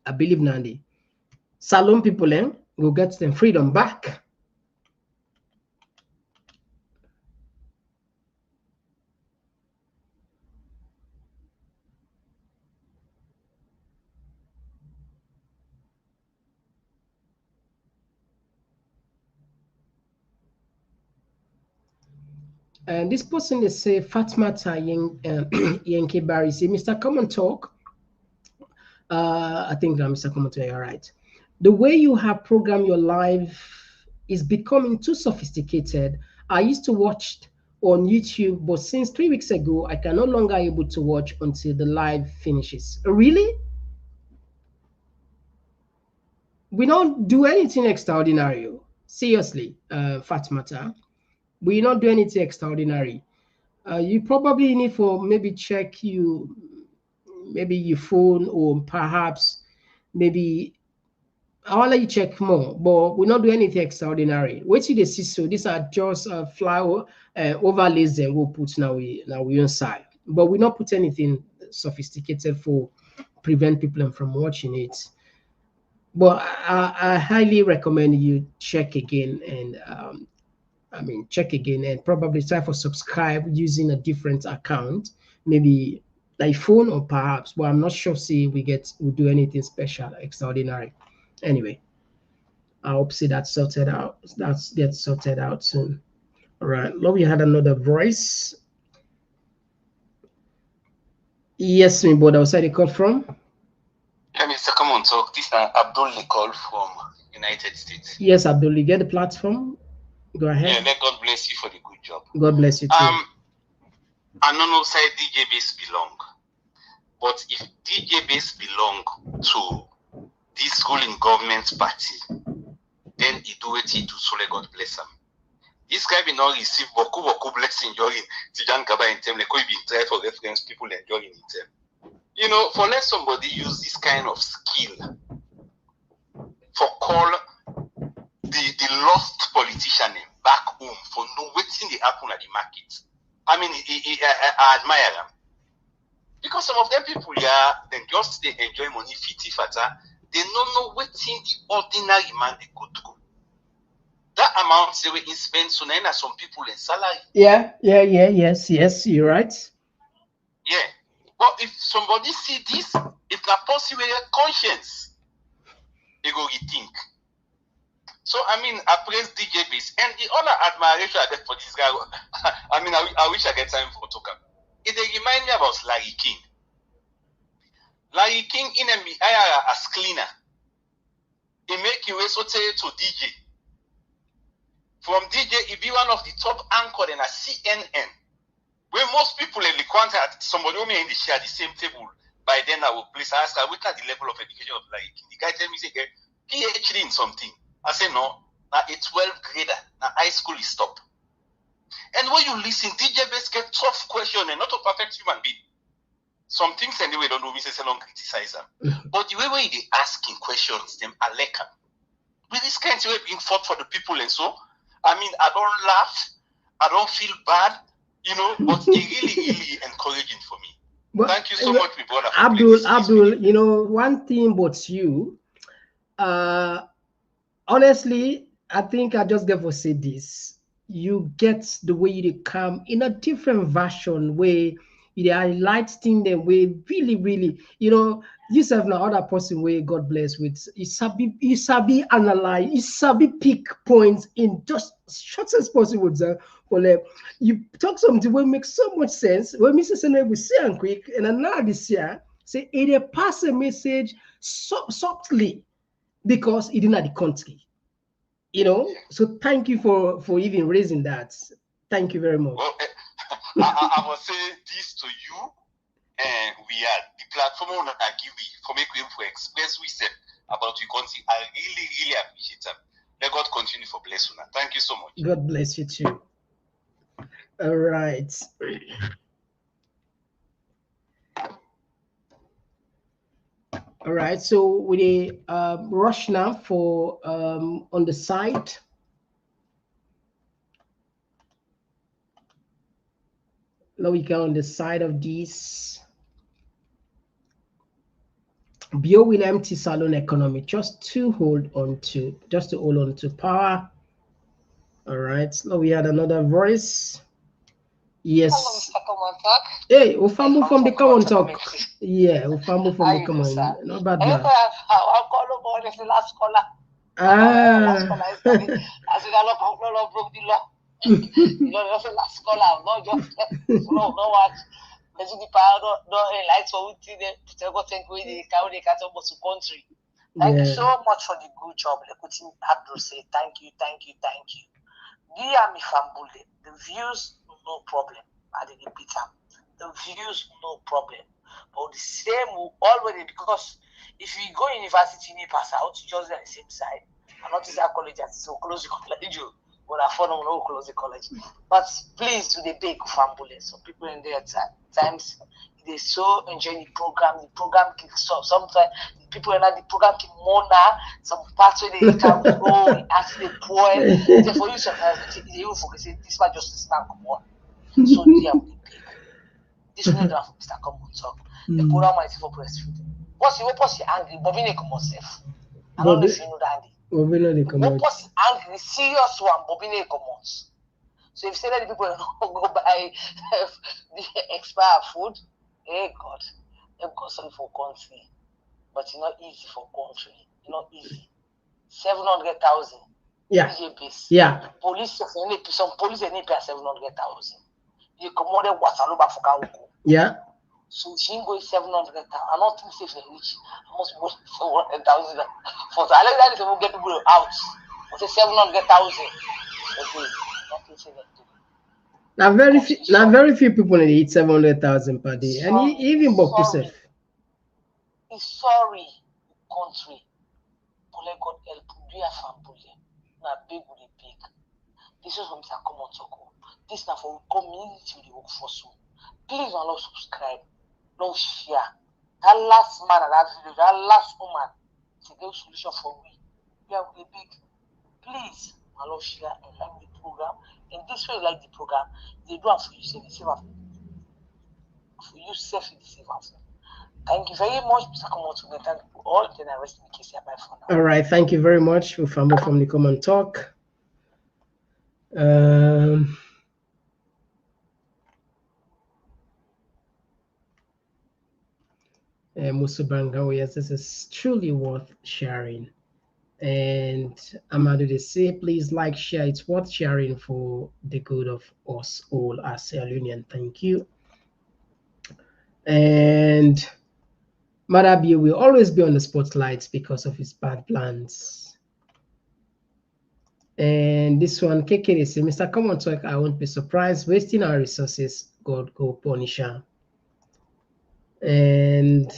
Salon people will get them freedom back. And this person is say Fatmata Yenke Barry say, Mr. Komon-Tok. I think Mr. Komon-Tok, you're right. The way you have programmed your live is becoming too sophisticated. I used to watch on YouTube, but since 3 weeks ago, I can no longer able to watch until the live finishes. Really? We don't do anything extraordinary. Seriously, Fatmata, we don't do anything extraordinary. You probably need for maybe check maybe your phone, or perhaps maybe I'll let you check more, but we not do anything extraordinary. Wait till they see, so these are just flower overlays and we'll put now we inside, but we not put anything sophisticated for prevent people from watching it. But I highly recommend you check again and check again and probably try for subscribe using a different account, maybe like phone or perhaps. But I'm not sure. See, we do anything special, extraordinary. Anyway, I hope see that sorted out. That's get sorted out soon. All right. Now we had another voice. Yes, me brother. What's the call from? Yeah, Mr. Komon-Tok. This is Abdul call from United States. Yes, Abdul, you get the platform. Go ahead. Yeah, let God bless you for the good job. God bless you too. I don't know say DJ base belong, but if DJ base belong to this ruling government party, then he do it to so let God bless him. This guy will not receive boku blessing during Tijan Kaba in term, like we been try for reference people enjoying in term. You know, for let somebody use this kind of skill for call the lost politician back home for no waiting the happen at the market. I mean, I admire them. Because some of them people, yeah, then just they enjoy money, fiti fata, they don't know waiting the ordinary man they go through. That amount they will spend so now some people in salary. Yes, you're right. Yeah. But if somebody see this, it's not possible conscience, they go rethink. So I mean, I praise DJ Base and the other admiration I get for this guy. I mean, I wish I get time for talk. It remind me about Larry King. Larry King in a as cleaner. He make you so to DJ. From DJ, he be one of the top anchor in a CNN. Where most people in the contact somebody who may in the share the same table. By then I will please ask her what are the level of education of Larry King. The guy tell me say PhD in something. I say no, now a 12th grader, now high school is stop. And when you listen, DJ Base get tough question and not a perfect human being. Some things anyway don't know me say long criticize them. But the way they asking questions, them I like them. With this kind of way being fought for the people and so, I mean, I don't laugh, I don't feel bad, you know, but it's really encouraging for me. But, thank you so much, my brother. Abdul, you know, one thing about you, honestly, I think I just get to say this. You get the way you come in a different version way. You highlight things the way really, you know, yourself now other person way God bless with you sabi analyze, you sabi pick points in just shortest possible. Well, you talk something will make so much sense. When Mr. Senna will say and quick, and now this year say it pass a message softly because it in the country. You know, so thank you for even raising that. Thank you very much. Well, I will say this to you, and we are the platform that I give you for make way for express we said about your country. I really appreciate them. Let God continue for bless you. Thank you so much. God bless you too. All right. All right, so we rush now for on the side. Now we go on the side of this. Bio will empty salon economy just to hold on to power. All right, now we had another voice. Yes. Hello, Mr. Komon-Tok. Hey, Ufambu from the Komon-Tok. Yeah, Ufambu from the Komon-Tok. Not bad, man. I'll call about the last caller. Last caller is coming. As in, I broke the law. You know, that's the last caller. No, just no what. There's the power, no lights for which they go think we the cow they catch up to country. Thank you so much for the good job. Lekutin Abdul say thank you. Dear me Fambule, the views no problem. I didn't repeat them. The views no problem. But the same will already, because if you go university and you pass out, just on the same side. I'm not just a college, so close the college. But I follow no close the college. But please do the big Fambule. So people in there times they so enjoy the program kicks off. Sometimes people in the program keep mona, some parts where they can go, ask the poem. Therefore, you sometimes they even focus this man just listen and come on. So they are big. This one don't Mr. Komon-Tok. The program is for breastfeeding. What's your angry? Bobby ne come self. I don't know if you know that. Bobby no dey come out. What's angry? Serious one. Bobby ne come out. So if you say that the people don't go buy the expired food. Hey God, I'm concerned for country, but it's not easy for country. It's not easy. 700,000. Yeah. DJBs. Yeah. Police, some police they pay 700,000. You come on there, what's a lot for Yeah. So she go 700,000. I don't think safe and rich. I must go 400,000. For the I like that will get people out. I say 700,000. Okay, nothing say that. Now very few people need 700,000 per day, and even Boku self. He's sorry, country. Pole God help you a family. Na big with a big. This is from Mr. Komon-Tok. This is for community the workforce. Please don't subscribe, don't share. That last man and that video, that last woman, it's a good solution for we. We are with a big. Please, I love share and like the program. And this way, like the program, they do have for you say the same for you safe in the same house. Thank you very much, Mr. Komon-Tok. Thank you all. Then I rest in case bye for now. All right, thank you very much for from the Komon-Tok. Musubanga, yes, this is truly worth sharing. And Maada, they say, please like, share. It's worth sharing for the good of us all as Sierra Leonean. Thank you. And Maada will always be on the spotlights because of his bad plans. And this one, KK, say, Mr. Komon-Tok, I won't be surprised. Wasting our resources, God go punish her. And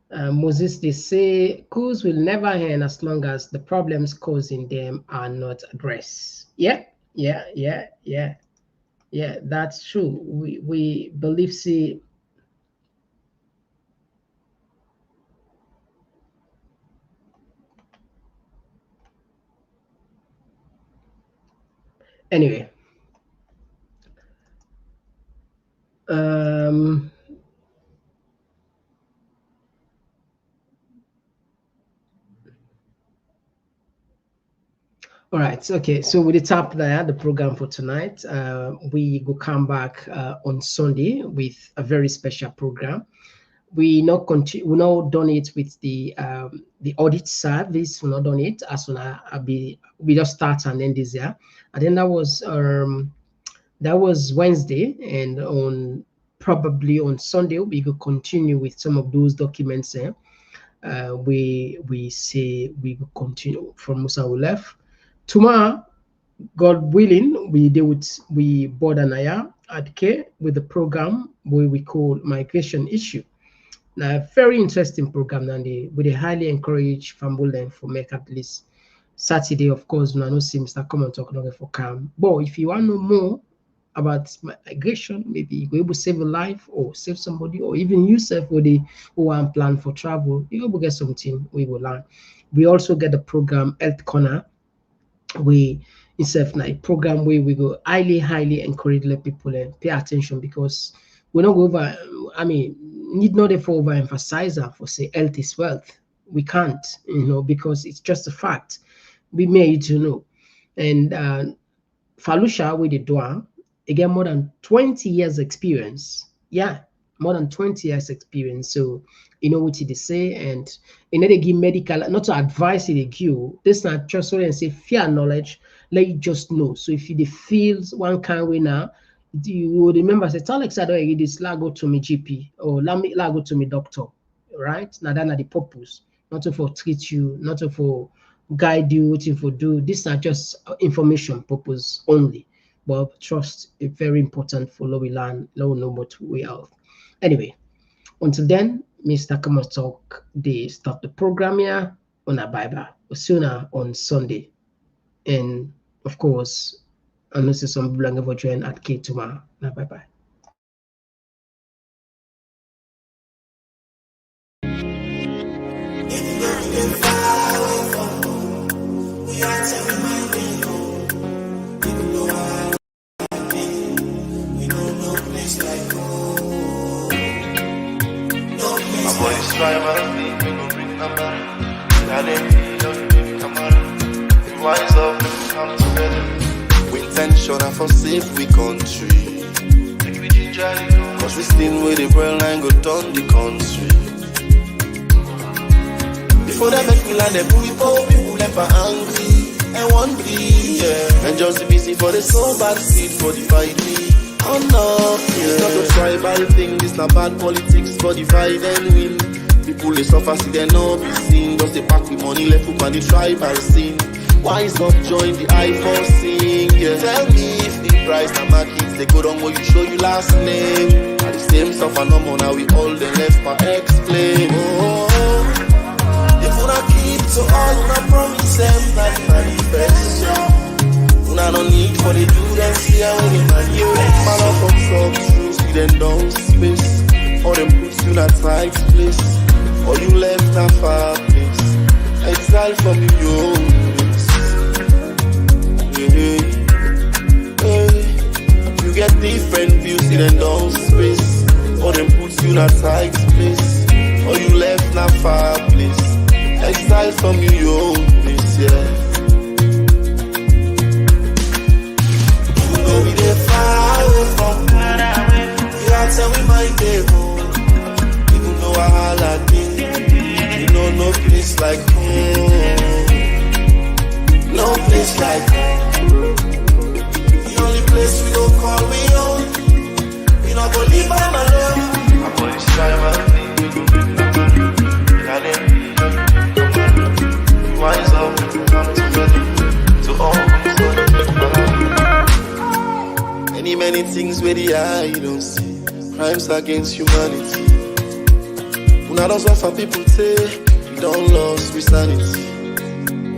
Moses, they say coups will never end as long as the problems causing them are not addressed. Yeah, that's true. We believe, see, anyway. All right, okay, so with the top there, the program for tonight, we will come back on Sunday with a very special program. We not done it with the audit service. We not done it as soon as we just start and end this year. And then that was Wednesday, and on probably on Sunday we will continue with some of those documents. We say we will continue from Musa left. Tomorrow, God willing, we board an at K with the program where we call migration issue. Now, very interesting program, and we highly encourage Fambulen for make at least Saturday. Of course, we know see Mr. Komon-Tok for calm. But if you want to know more about migration, maybe you go able to save a life or save somebody, or even yourself who want plan for travel, you will get something we will learn. We also get the program Health Corner. We itself a program where we go highly encourage let people pay attention, because we don't go over. I mean, need not for overemphasize for say health is wealth. We can't, because it's just a fact. We made to know. And Falusha with the Dua, again, more than 20 years experience. Yeah, more than 20 years experience. So you know what they say, and they give medical, not to advise they give. This not just so and say fear knowledge, let you just know. So if you feel one kind way now, you would remember, say, Alex, I don't read this, go to me GP or go to me doctor, right? Now that's not the purpose, not to for treat you, not to for guide you, what you for do. These are just information purpose only. But trust is very important for low we learn, low know what we have. Anyway, until then, Mr. Komon-Tok, they start the program here on a Bible sooner on Sunday. And of course, unless there's some belong for join at K tomorrow. Now bye bye. We intention and for safe we country. Cause this thing with the brain line go down the country. Before they make me land, they put people never angry and one be, yeah. And just busy for the soul bad seed for the fight me. Oh no, yeah. It's not a tribal thing, this not bad politics for divide and win. People they suffer, see they no be seen. Just they pack with money left up on the tribal scene. Wise up, join the I4 sing, yeah. Tell me if the price na markets, they go down where you show you last name. And the same stuff and no more, now we all the left for explain. Oh, if we not keep to all, we not promise them that manifest. We no need for the do them, see how we man you. Man up on some truth, see them down space. Or them puts you in a tight place. Or you left a far place. Exile from your own place. Hey, hey. You get different views in a down space. Or them puts you in a tight place. Or you left a far place. Exile from your own place, yeah. You know we dey far away from home. You gotta tell me my day home. Even though I holla day, you know no place like home. No place like home. The only place we go call we home. We not go leave by my love. My boys try my thing. Got it. Wise up, come together. To all many things where the eye don't see. Crimes against humanity. Una don't suffer people say we don't lose we sanity.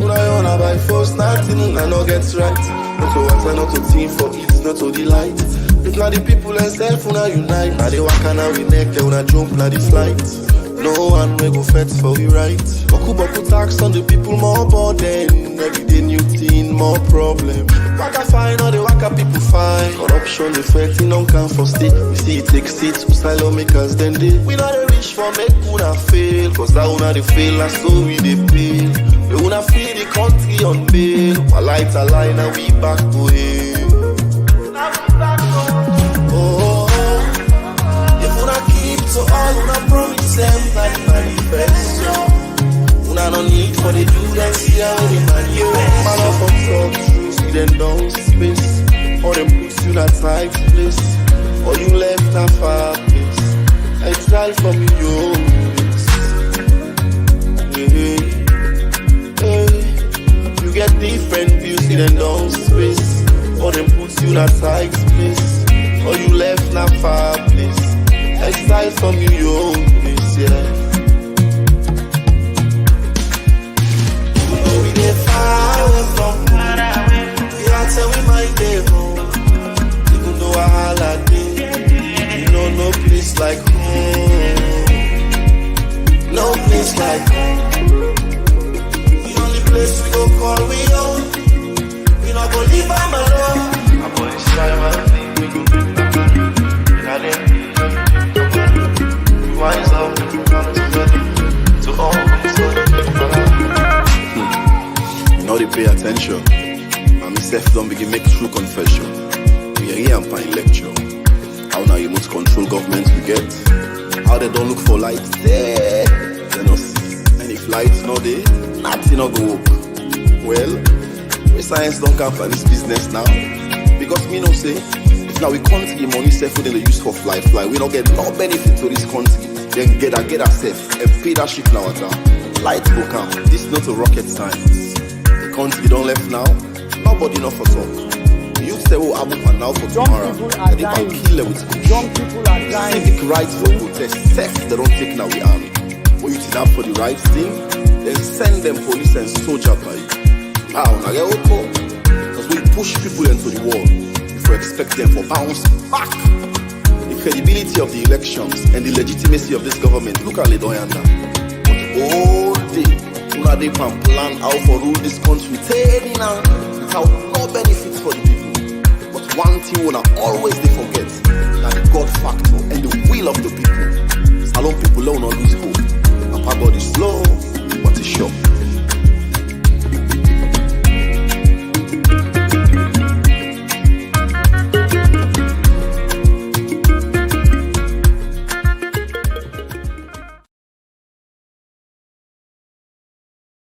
Una wanna by force nothing una no gets right. Not to water, not to team for it, not to delight. If not the people and self una unite. Now they walk and we neck, they una jump na the flight. No one will go fetch for we right. Boku tax on the people more burden. Every day new thing, more problem. Waka fine, all the waka people fine. Corruption effect in on can for state. We see it take seats, asylum makers then they. We not a wish for make una fail. Cause that una they fail and so we they pay. We wanna free the country on bail. My lights are line and we back to hell. So all una promise them that manifest. Una no need for the do that see how they manifest. Man up on top truth, see them down space. Or them puts you in a tight place. Or you left a far place. Exile from your place. Hey, hey. You get different views, see them down space. Or them puts you in a tight place. Or you left a far place. Exile from your own place, yeah. We know we get far away from home. You gotta tell me my day home. Even though I holla day, you know no place like home. No place like home. The only place we go call we home. We not go leave by my love. My boys try my thing. Got it. Wise up, come together to all you know they pay attention. And myself don't begin make true confession. We are here and find lecture. How now you must control government we get. How they don't look for lights there. They no see. And if lights no there, nothing no go up. Well, we science don't come for this business now. Because me no say, if now we country money safe for the use for fly. We don't get no benefit to this country. Then get safe and pay that ship now. Light go come. This is not a rocket science. The country don't left now. Nobody know for talk. You say, oh, I'm up now for tomorrow. And they can kill them with young people are dying. Civic rights for protest. Theft, they don't take now the army. When you stand up for the right thing, then send them police and soldier by you. Now, because we push people into the wall, if we expect them to bounce back. The credibility of the elections and the legitimacy of this government, look at Leone. But all day, they can plan how to rule this country without no benefits for the people. But one thing we always they forget, that the God factor and the will of the people. Salon people don't lose hope.